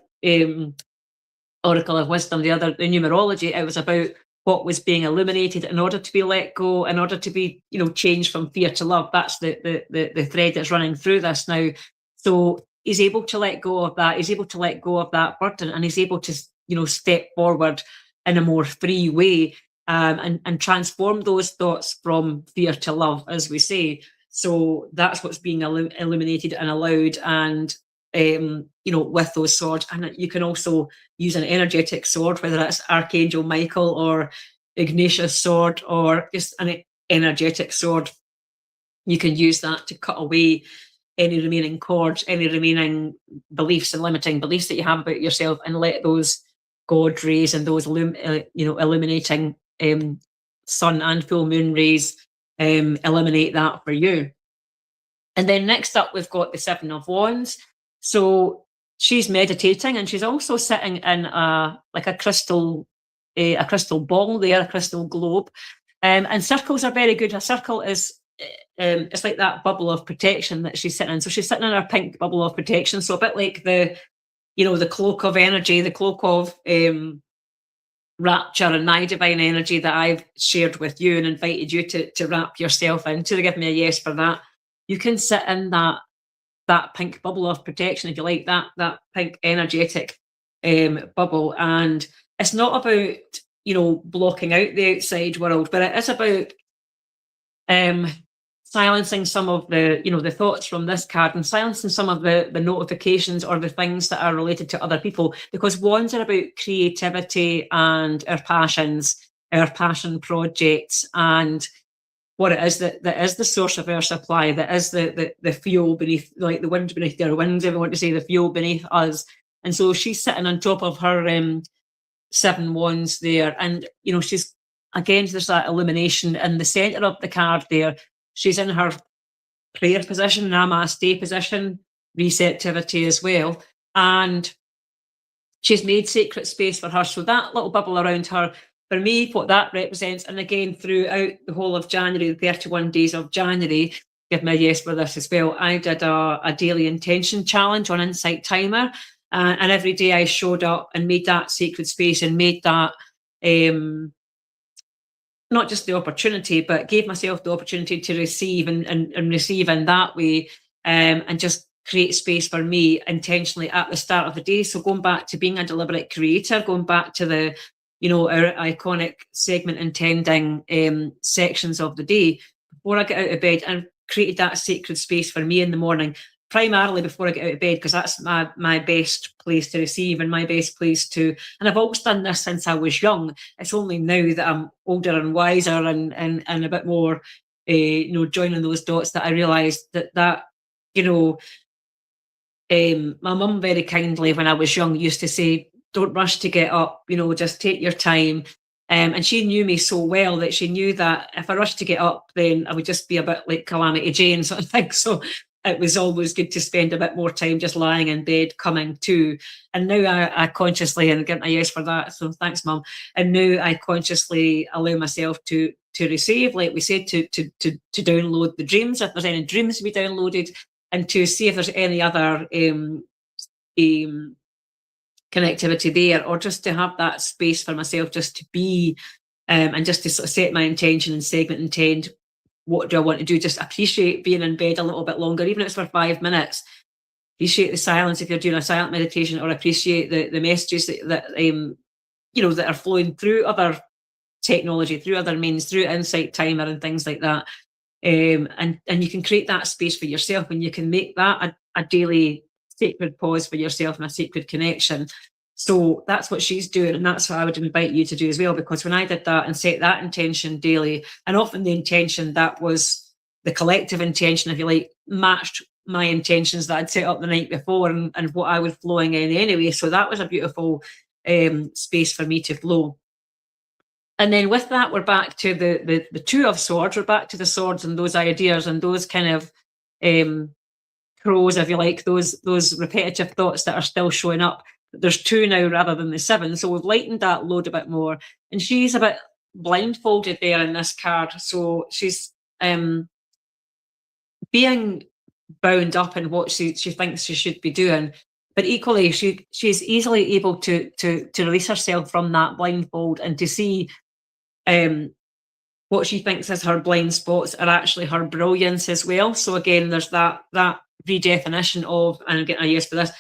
Oracle of Wisdom, the numerology, it was about what was being illuminated in order to be let go, in order to be, you know, changed from fear to love. That's the thread that's running through this now. So he's able to let go of that. He's able to let go of that burden, and he's able to, you know, step forward in a more free way, and transform those thoughts from fear to love, as we say. So that's what's being illuminated and allowed. And you know, with those swords, and you can also use an energetic sword, whether that's Archangel Michael or Ignatius sword, or just an energetic sword. You can use that to cut away any remaining cords, any remaining beliefs and limiting beliefs that you have about yourself, and let those God rays and those you know, illuminating sun and full moon rays eliminate that for you. And then next up, we've got the Seven of Wands. So she's meditating, and she's also sitting in like a crystal ball there, a crystal globe. And circles are very good. A circle is it's like that bubble of protection that she's sitting in. So she's sitting in her pink bubble of protection. So a bit like the, you know, the cloak of energy, the cloak of rapture and my divine energy that I've shared with you and invited you to wrap yourself into. To give me a yes for that. You can sit in that pink bubble of protection, if you like, that pink energetic bubble. And it's not about, you know, blocking out the outside world, but it is about silencing some of the, you know, the thoughts from this card, and silencing some of the notifications or the things that are related to other people, because wands are about creativity and our passions, our passion projects, and what it is that is the source of our supply, that is the fuel beneath, like the wind beneath our wings, if we want to say, the fuel beneath us. And so she's sitting on top of her 7 wands there, and, you know, she's, again, there's that illumination in the center of the card there. She's in her prayer position, namaste position, receptivity as well, and she's made sacred space for her. So that little bubble around her, for me, what that represents, and again, throughout the whole of January, the 31 days of January, give me a yes for this as well. I did a daily intention challenge on Insight Timer, and every day I showed up and made that sacred space, and made that not just the opportunity, but gave myself the opportunity to receive and receive in that way, and just create space for me intentionally at the start of the day. So going back to being a deliberate creator, going back to the, you know, our iconic segment intending sections of the day, before I get out of bed, and created that sacred space for me in the morning, primarily before I get out of bed, because that's my best place to receive and my best place to, and I've always done this since I was young. It's only now that I'm older and wiser and a bit more, you know, joining those dots, that I realised that, you know, my mum very kindly, when I was young, used to say, don't rush to get up, you know, just take your time. And she knew me so well that she knew that if I rushed to get up, then I would just be a bit like Calamity Jane sort of thing. So it was always good to spend a bit more time just lying in bed, coming to. And now I consciously, and get my yes for that, so thanks, Mum. And now I consciously allow myself to receive, like we said, to download the dreams, if there's any dreams to be downloaded, and to see if there's any other connectivity there, or just to have that space for myself just to be, and just to sort of set my intention and segment intend, what do I want to do? Just appreciate being in bed a little bit longer, even if it's for 5 minutes. Appreciate the silence if you're doing a silent meditation, or appreciate the messages that you know, that are flowing through other technology, through other means, through Insight Timer and things like that. And you can create that space for yourself, and you can make that a daily sacred pause for yourself and a sacred connection. So that's what she's doing, and that's what I would invite you to do as well, because when I did that and set that intention daily, and often the intention that was the collective intention, if you like, matched my intentions that I'd set up the night before, and what I was flowing in anyway. So that was a beautiful space for me to flow. And then with that, we're back to the Two of Swords. We're back to the swords and those ideas and those kind of crows, if you like, those repetitive thoughts that are still showing up. There's two now rather than the seven. So we've lightened that load a bit more. And she's a bit blindfolded there in this card. So she's being bound up in what she thinks she should be doing. But equally, she's easily able to release herself from that blindfold and to see what she thinks is her blind spots are actually her brilliance as well. So again, there's that redefinition of, and I'm getting a yes for this,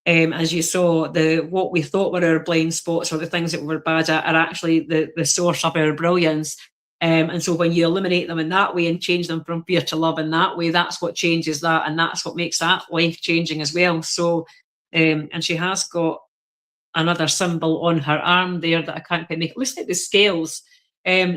as you saw, what we thought were our blind spots or the things that we were bad at are actually the source of our brilliance. And so when you eliminate them in that way and change them from fear to love in that way, that's what changes that, and that's what makes that life changing as well. So, and she has got another symbol on her arm there that I can't quite make. It looks like the scales.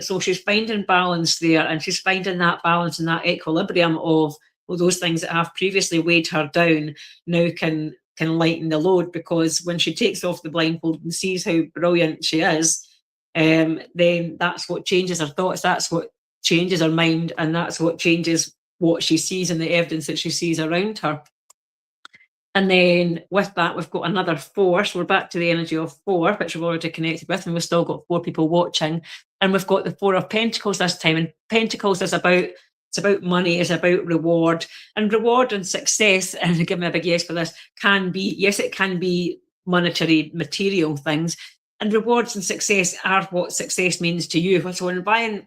So she's finding balance there, and she's finding that balance and that equilibrium of those things that have previously weighed her down now can lighten the load, because when she takes off the blindfold and sees how brilliant she is, then that's what changes her thoughts, that's what changes her mind, and that's what changes what she sees and the evidence that she sees around her. And then with that, we've got another four. So we're back to the energy of four, which we've already connected with, and we've still got four people watching. And we've got the Four of Pentacles this time. And Pentacles is about money, it's about reward. And reward and success, and give me a big yes for this, can be monetary, material things. And rewards and success are what success means to you. So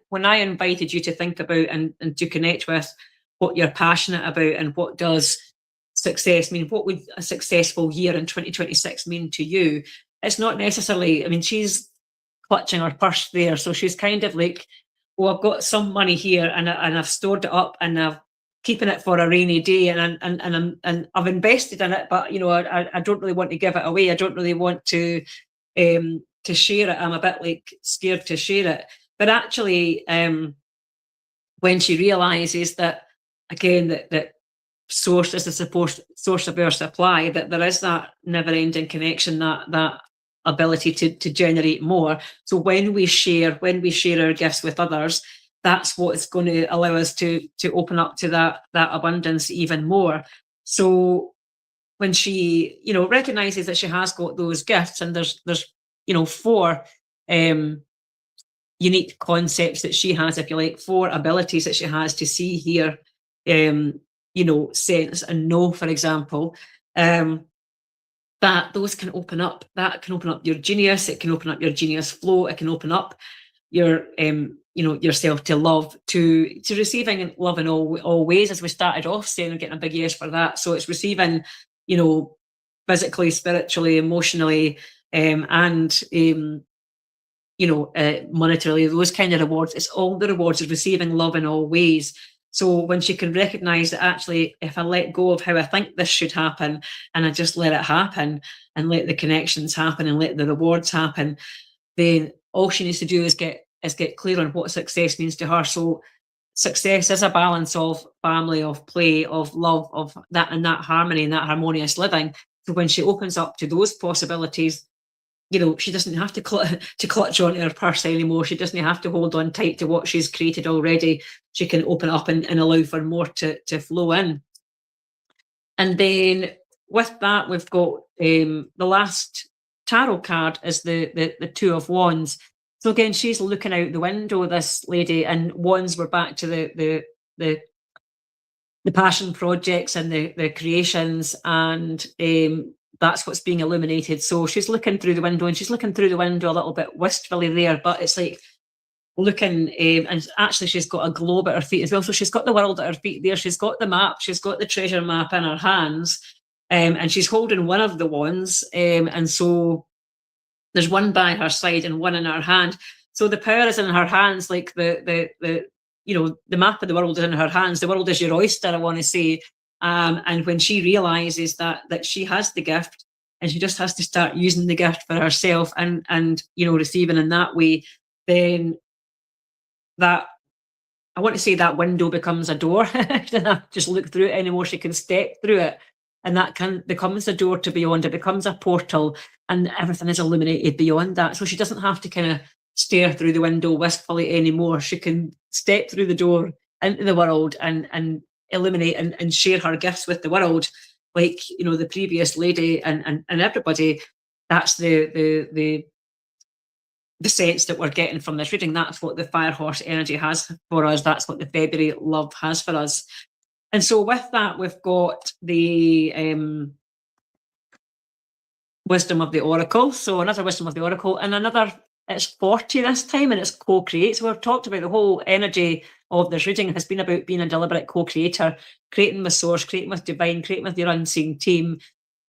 when I invited you to think about and to connect with what you're passionate about and what does success mean, what would a successful year in 2026 mean to you, it's not necessarily, I mean, she's clutching her purse there, so she's kind of like, I've got some money here and I've stored it up and I've keeping it for a rainy day, and I've invested in it, but I don't really want to give it away. I don't really want to share it. I'm a bit like scared to share it. But actually, when she realizes that, again, that source is the source of our supply, that there is that never-ending connection, that ability to generate more. So when we share our gifts with others, that's what's going to allow us to open up to that abundance even more. So when she recognizes that she has got those gifts, and there's four unique concepts that she has, if you like, four abilities that she has to see, hear, sense and know, for example, that those can open up. That can open up your genius. It can open up your genius flow. It can open up your yourself to love, to receiving love in all ways, as we started off saying, and getting a big yes for that. So it's receiving, physically, spiritually, emotionally, and monetarily, those kind of rewards. It's all the rewards of receiving love in all ways. So when she can recognize that, actually, if I let go of how I think this should happen and I just let it happen and let the connections happen and let the rewards happen, then all she needs to do is get clear on what success means to her. So success is a balance of family, of play, of love, of that, and that harmony and that harmonious living. So when she opens up to those possibilities, she doesn't have to clutch onto her purse anymore. She doesn't have to hold on tight to what she's created already. She can open up and allow for more to flow in. And then with that, we've got the last tarot card is the Two of Wands. So again, she's looking out the window, this lady, and wands were back to the passion projects and the creations, and that's what's being illuminated. So she's looking through the window, and she's looking through the window a little bit wistfully there, but it's like looking, and actually she's got a globe at her feet as well. So she's got the world at her feet there. She's got the map. She's got the treasure map in her hands, and she's holding one of the wands. And so there's one by her side and one in her hand. So the power is in her hands, like the map of the world is in her hands. The world is your oyster, I want to say. And when she realizes that she has the gift, and she just has to start using the gift for herself and receiving in that way, then that, I want to say, that window becomes a door. She doesn't have to just look through it anymore. She can step through it, and that becomes a door to beyond. It becomes a portal, and everything is illuminated beyond that. So she doesn't have to kind of stare through the window wistfully anymore. She can step through the door into the world and illuminate and share her gifts with the world, like, you know, the previous lady and everybody. That's the sense that we're getting from this reading. That's what the Firehorse energy has for us. That's what the February love has for us. And so with that, we've got the wisdom of the oracle. So another wisdom of the oracle, and another, it's 40 this time, and it's co-create. So we've talked about the whole energy of this reading has been about being a deliberate co-creator, creating with source, creating with divine, creating with your unseen team,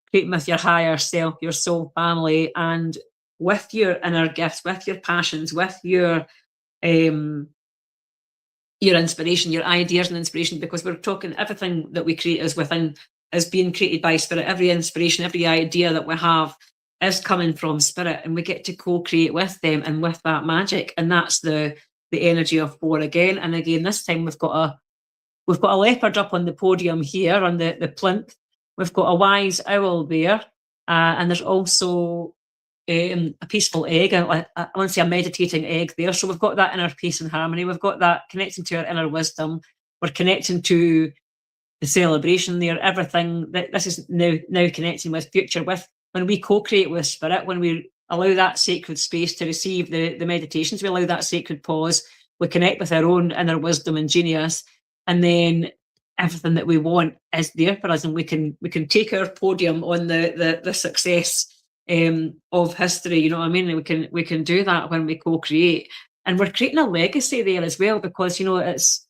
creating with your higher self, your soul family, and with your inner gifts, with your passions, with your inspiration, your ideas and inspiration, because we're talking everything that we create is within, is being created by spirit. Every inspiration, every idea that we have is coming from spirit, and we get to co-create with them and with that magic. And that's the energy of 4 again. And again, this time we've got a leopard up on the podium here on the plinth. We've got a wise owl there, and there's also a peaceful egg. I want to say a meditating egg there. So we've got that inner peace and harmony. We've got that connecting to our inner wisdom. We're connecting to the celebration there. Everything that this is now connecting with future, with when we co-create with spirit, when we allow that sacred space to receive the meditations, we allow that sacred pause, we connect with our own inner wisdom and genius, and then everything that we want is there for us, and we can take our podium on the success of history. You know what I mean? We can do that when we co-create, and we're creating a legacy there as well, because, you know, this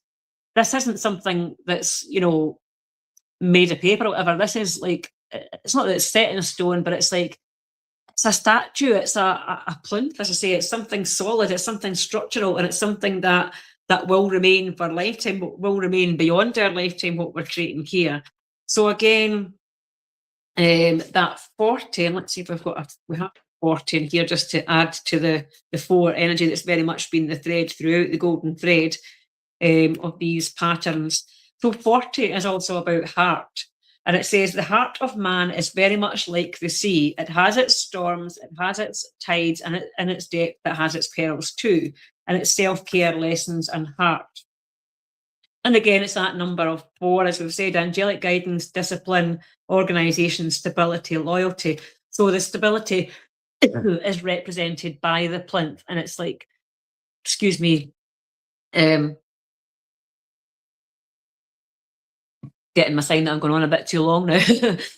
isn't something that's, you know, made of paper or whatever. This is like, it's not that it's set in stone, but it's like, it's a statue, it's a plinth, as I say, it's something solid, it's something structural, and it's something that will remain for a lifetime, will remain beyond our lifetime, what we're creating here. So again, that 40, and let's see if we have 40 in here just to add to the 4 energy that's very much been the thread throughout, the golden thread of these patterns. So 40 is also about heart. And it says, the heart of man is very much like the sea. It has its storms, it has its tides, and in its depth it has its perils too. And it's self-care, lessons, and heart. And again, it's that number of 4, as we've said, angelic guidance, discipline, organisation, stability, loyalty. So the stability is represented by the plinth, and it's like, excuse me, getting my sign that I'm going on a bit too long now,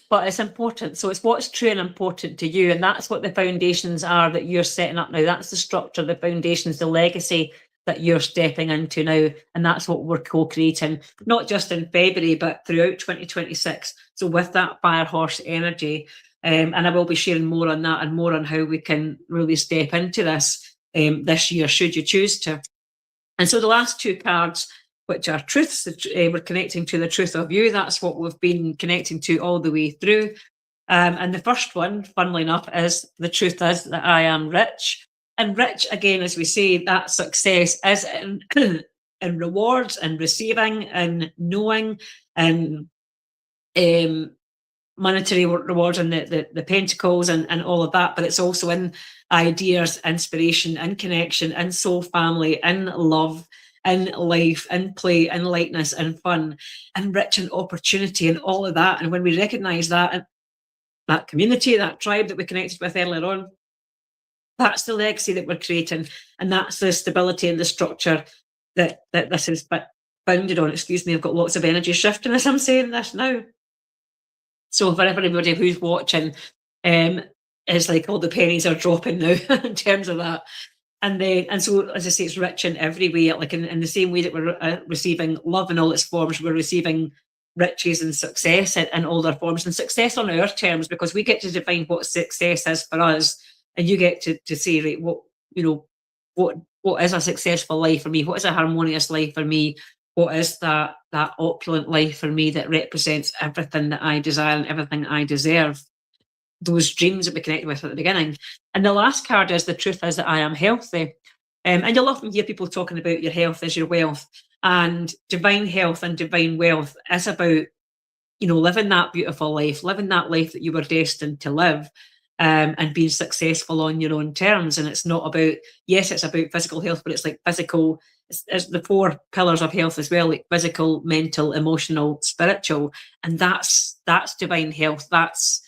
but it's important. So it's what's true and important to you, and that's what the foundations are that you're setting up now. That's the structure, the foundations, the legacy that you're stepping into now, and that's what we're co-creating, not just in February, but throughout 2026. So with that Firehorse energy, and I will be sharing more on that and more on how we can really step into this this year, should you choose to. And so the last 2 cards, which are truths, we're connecting to the truth of you. That's what we've been connecting to all the way through. And the first one, funnily enough, is the truth is that I am rich. And rich, again, as we say, that success is in, in rewards and receiving and knowing and monetary rewards and the pentacles and all of that. But it's also in ideas, inspiration, and connection, and soul family, and love, and life, and play, and lightness, and fun, and rich and opportunity, and all of that. And when we recognise that community, that tribe that we connected with earlier on, that's the legacy that we're creating, and that's the stability and the structure that this is founded on. Excuse me, I've got lots of energy shifting as I'm saying this now. So for everybody who's watching, it's like all the pennies are dropping now in terms of that. And so, as I say, it's rich in every way. Like in the same way that we're receiving love in all its forms, we're receiving riches and success in all their forms, and success on our terms, because we get to define what success is for us, and you get to say, right, what is a successful life for me? What is a harmonious life for me? What is that opulent life for me that represents everything that I desire and everything I deserve? Those dreams that we connected with at the beginning. And the last card is the truth is that I am healthy. And you'll often hear people talking about your health is your wealth. And divine health and divine wealth is about, living that beautiful life, living that life that you were destined to live. and being successful on your own terms. And it's not about, yes, it's about physical health, but it's like physical, it's the 4 pillars of health as well, like physical, mental, emotional, spiritual. And that's divine health. That's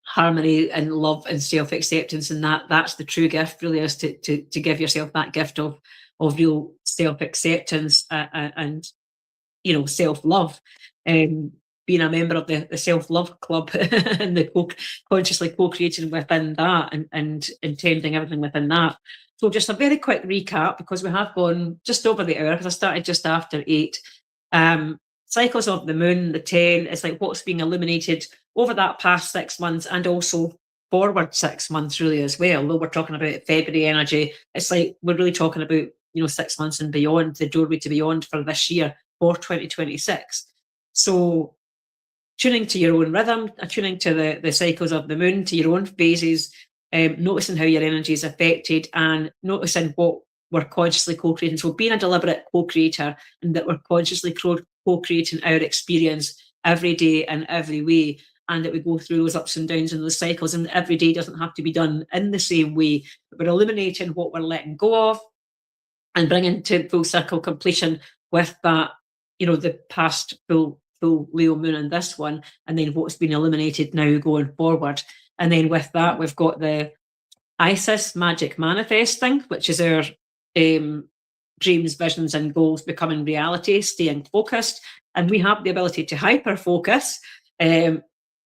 harmony and love and self-acceptance. And that's the true gift, really, is to give yourself that gift of real self-acceptance, and self-love. Being a member of the self-love club and consciously co-creating within that, and intending everything within that. So just a very quick recap, because we have gone just over the hour, because I started just after 8. Cycles of the moon, the 10, it's like what's being illuminated over that past 6 months, and also forward 6 months really as well. Though we're talking about February energy, it's like we're really talking about 6 months and beyond, the doorway to beyond for this year, for 2026. So tuning to your own rhythm, attuning to the cycles of the moon, to your own phases, noticing how your energy is affected, and noticing what we're consciously co-creating. So being a deliberate co-creator, and that we're consciously co-creating our experience every day and every way, and that we go through those ups and downs and those cycles, and every day doesn't have to be done in the same way, but we're eliminating what we're letting go of and bringing to full circle completion with that, the past full Leo moon and this one, and then what's been eliminated now going forward. And then with that, we've got the Isis magic manifesting, which is our dreams, visions, and goals becoming reality, staying focused. And we have the ability to hyper focus, and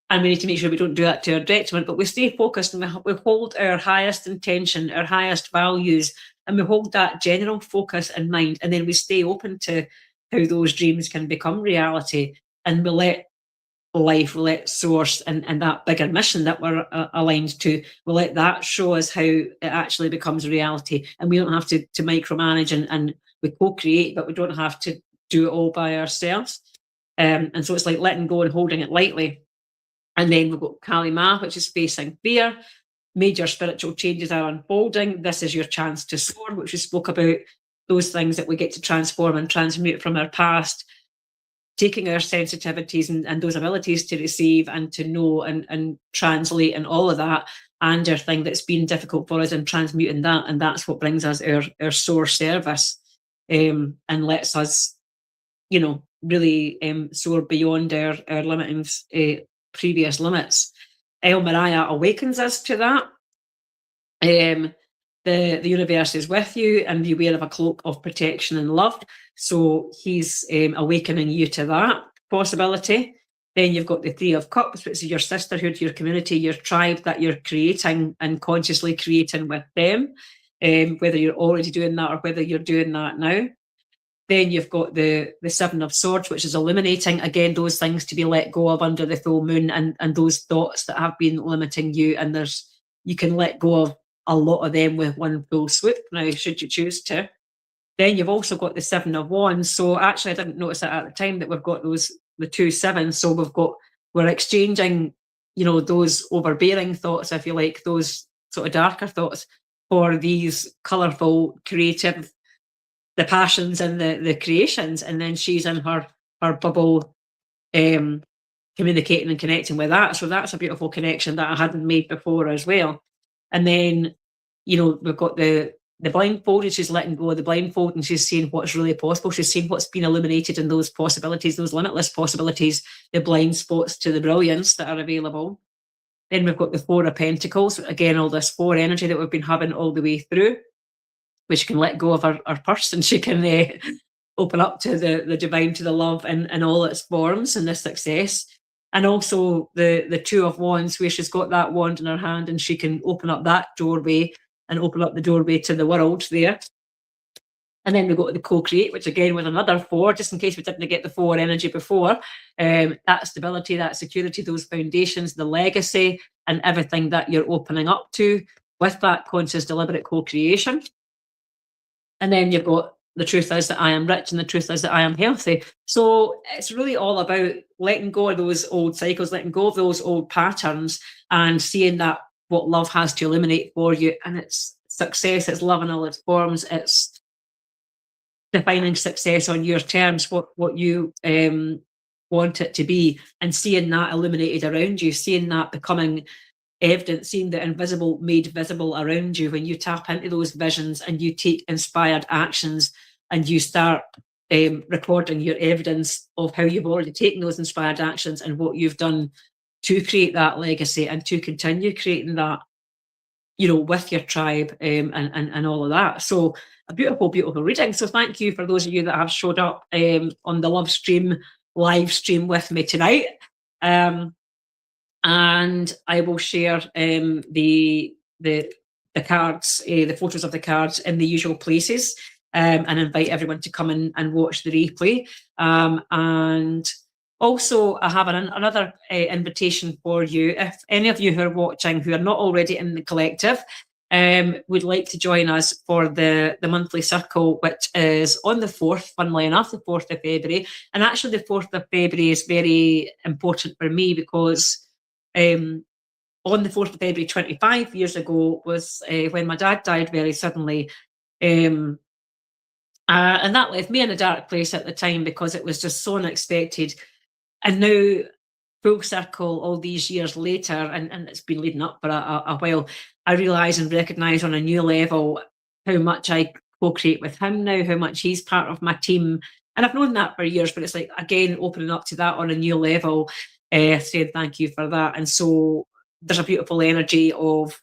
we need to make sure we don't do that to our detriment, but we stay focused, and we hold our highest intention, our highest values, and we hold that general focus in mind, and then we stay open to how those dreams can become reality, and we let life, we let source, and that bigger mission that we're aligned to, we let that show us how it actually becomes reality. And we don't have to micromanage, and we co-create, but we don't have to do it all by ourselves. And so it's like letting go and holding it lightly. And then we've got Kali Ma, which is facing fear. Major spiritual changes are unfolding. This is your chance to soar, which we spoke about, those things that we get to transform and transmute from our past, taking our sensitivities and those abilities to receive and to know and translate and all of that, and our thing that's been difficult for us, and transmuting that. And that's what brings us our soar service, and lets us, really soar beyond our limiting previous limits. El Mariah awakens us to that. The universe is with you, and be aware of a cloak of protection and love. So he's awakening you to that possibility. Then you've got the 3 of Cups, which is your sisterhood, your community, your tribe that you're creating and consciously creating with them, whether you're already doing that or whether you're doing that now. Then you've got the 7 of Swords, which is illuminating, again, those things to be let go of under the full moon, and those thoughts that have been limiting you, and you can let go of a lot of them with one full swoop now, should you choose to. Then you've also got the 7 of Wands. So actually, I didn't notice that at the time, that we've got the 2 7s. So we're exchanging, those overbearing thoughts, if you like, those sort of darker thoughts, for these colourful, creative, the passions and the creations. And then she's in her bubble, communicating and connecting with that. So that's a beautiful connection that I hadn't made before as well. And then, we've got the blindfold, and she's letting go of the blindfold, and she's seeing what's really possible. She's seeing what's been illuminated in those possibilities, those limitless possibilities, the blind spots to the brilliance that are available. Then we've got the 4 of Pentacles, again, all this 4 energy that we've been having all the way through, which can let go of our purse, and she can open up to the divine, to the love in all its forms, and the success. And also the 2 of Wands, where she's got that wand in her hand, and she can open up that doorway and open up the doorway to the world there. And then we've got the co-create, which again with another 4, just in case we didn't get the 4 energy before, that stability, that security, those foundations, the legacy, and everything that you're opening up to with that conscious, deliberate co-creation. And then you've got the truth is that I am rich, and the truth is that I am healthy. So it's really all about letting go of those old cycles, letting go of those old patterns, and seeing that what love has to illuminate for you. And it's success, it's love in all its forms, it's defining success on your terms, what you want it to be, and seeing that illuminated around you, seeing that becoming evident, seeing the invisible made visible around you. When you tap into those visions and you take inspired actions and you start recording your evidence of how you've already taken those inspired actions and what you've done to create that legacy and to continue creating that, you know, with your tribe, and all of that. So a beautiful, beautiful reading. So thank you for those of you that have showed up on the Love Stream live stream with me tonight. And I will share the cards, the photos of the cards in the usual places, and invite everyone to come in and watch the replay. And also, I have another invitation for you. If any of you who are watching who are not already in the collective would like to join us for the monthly circle, which is on the 4th, funnily enough, the 4th of February. And actually, the 4th of February is very important for me because on the 4th of February 25 years ago was when my dad died very suddenly. And that left me in a dark place at the time because it was just so unexpected. And now, full circle, all these years later, and it's been leading up for a while, I realise and recognise on a new level how much I co-create with him now, how much he's part of my team. And I've known that for years, but it's like, again, opening up to that on a new level, saying thank you for that. And so there's a beautiful energy of,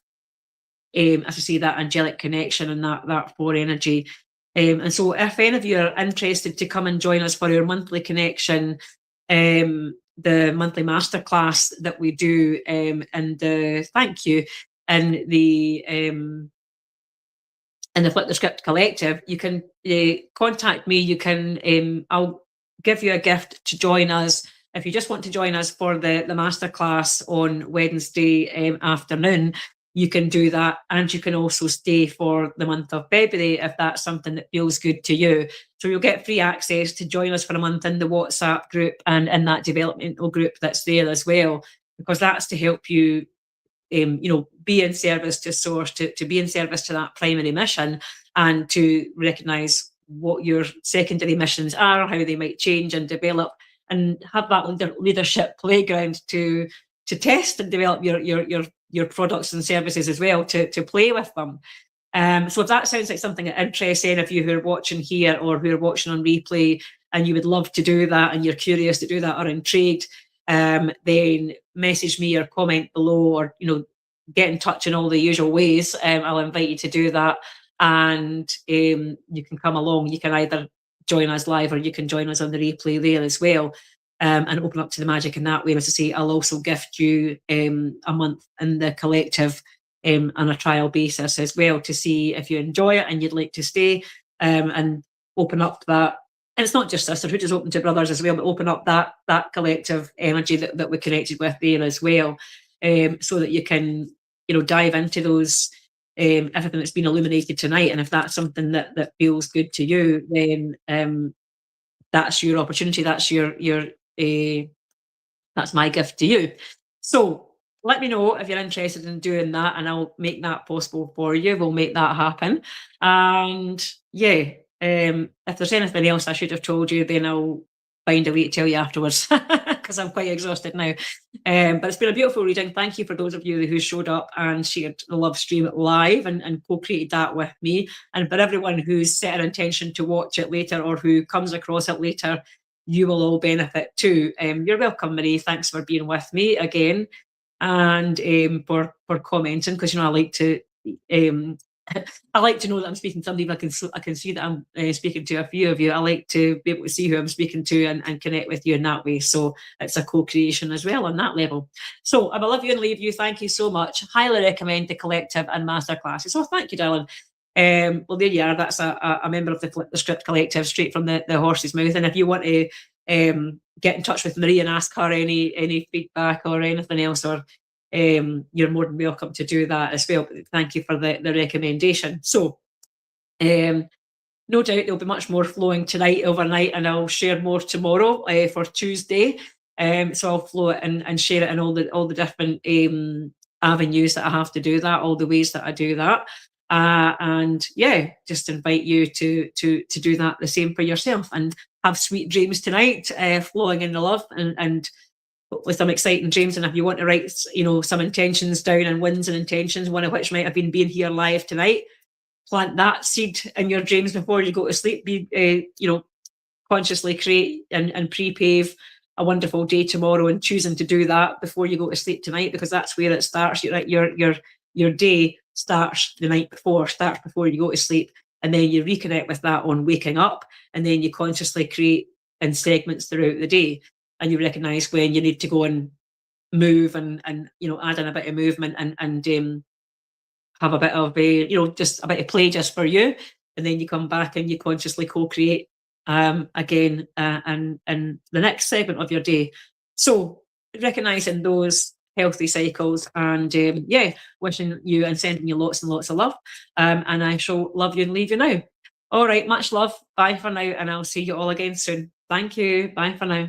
as I say, that angelic connection and that floor energy. And so if any of you are interested to come and join us for our monthly connection, the monthly masterclass that we do, and thank you, and the Flip the Script Collective, you can contact me. You can, I'll give you a gift to join us. If you just want to join us for the masterclass on Wednesday afternoon, you can do that. And you can also stay for the month of February if that's something that feels good to you. So you'll get free access to join us for a month in the WhatsApp group and in that developmental group that's there as well, because that's to help you, you know, be in service to source, to be in service to that primary mission, and to recognise what your secondary missions are, how they might change and develop, and have that leadership playground to test and develop your products and services as well, to play with them. So if that sounds like something that interests any of you who are watching here or who are watching on replay, and you would love to do that, and you're curious to do that or intrigued, then message me or comment below, or, you know, get in touch in all the usual ways. I'll invite you to do that, and you can come along. You can either join us live or you can join us on the replay there as well, and open up to the magic in that way. As I say, I'll also gift you a month in the collective on a trial basis as well, to see if you enjoy it and you'd like to stay, and open up that. And it's not just sisterhood, it's open to brothers as well, but open up that collective energy that we're connected with there as well, so that you can, you know, dive into those, everything that's been illuminated tonight. And if that's something that feels good to you, then that's your opportunity. That's that's my gift to you. So let me know if you're interested in doing that, and I'll make that possible for you. We'll make that happen. And yeah, if there's anything else I should have told you, then I'll find a way to tell you afterwards, because I'm quite exhausted now. But it's been a beautiful reading. Thank you for those of you who showed up and shared the Love Stream live and co-created that with me. And for everyone who's set an intention to watch it later or who comes across it later, you will all benefit too. You're welcome, Marie. Thanks for being with me again, and for commenting, because, you know, I like to I like to know that I'm speaking to somebody. I can see that I'm speaking to a few of you. I like to be able to see who I'm speaking to and connect with you in that way. So it's a co-creation as well on that level. So I will love you and leave you. Thank you so much. Highly recommend the collective and masterclasses. So thank you, darling. Well, there you are. That's a member of the Flip the Script Collective, straight from the horse's mouth. And if you want to get in touch with Marie and ask her any feedback or anything else, or you're more than welcome to do that as well. But thank you for the recommendation. So no doubt there'll be much more flowing tonight, overnight, and I'll share more tomorrow for Tuesday. So I'll flow it and share it in all the different avenues that I have to do that, all the ways that I do that. And yeah, just invite you to do that the same for yourself, and have sweet dreams tonight, flowing in the love, and with some exciting dreams. And if you want to write, some intentions down, and wins and intentions, one of which might have been being here live tonight, plant that seed in your dreams before you go to sleep. Be consciously create and pre-pave a wonderful day tomorrow, and choosing to do that before you go to sleep tonight, because that's where it starts. Your day starts the night before, starts before you go to sleep, and then you reconnect with that on waking up, and then you consciously create in segments throughout the day, and you recognize when you need to go and move, and add in a bit of movement, and have a bit of just a bit of play just for you, and then you come back and you consciously co-create again, and the next segment of your day. So recognizing those healthy cycles, and wishing you and sending you lots and lots of love, and I shall love you and leave you now. All right, much love. Bye for now, and I'll see you all again soon. Thank you. Bye for now.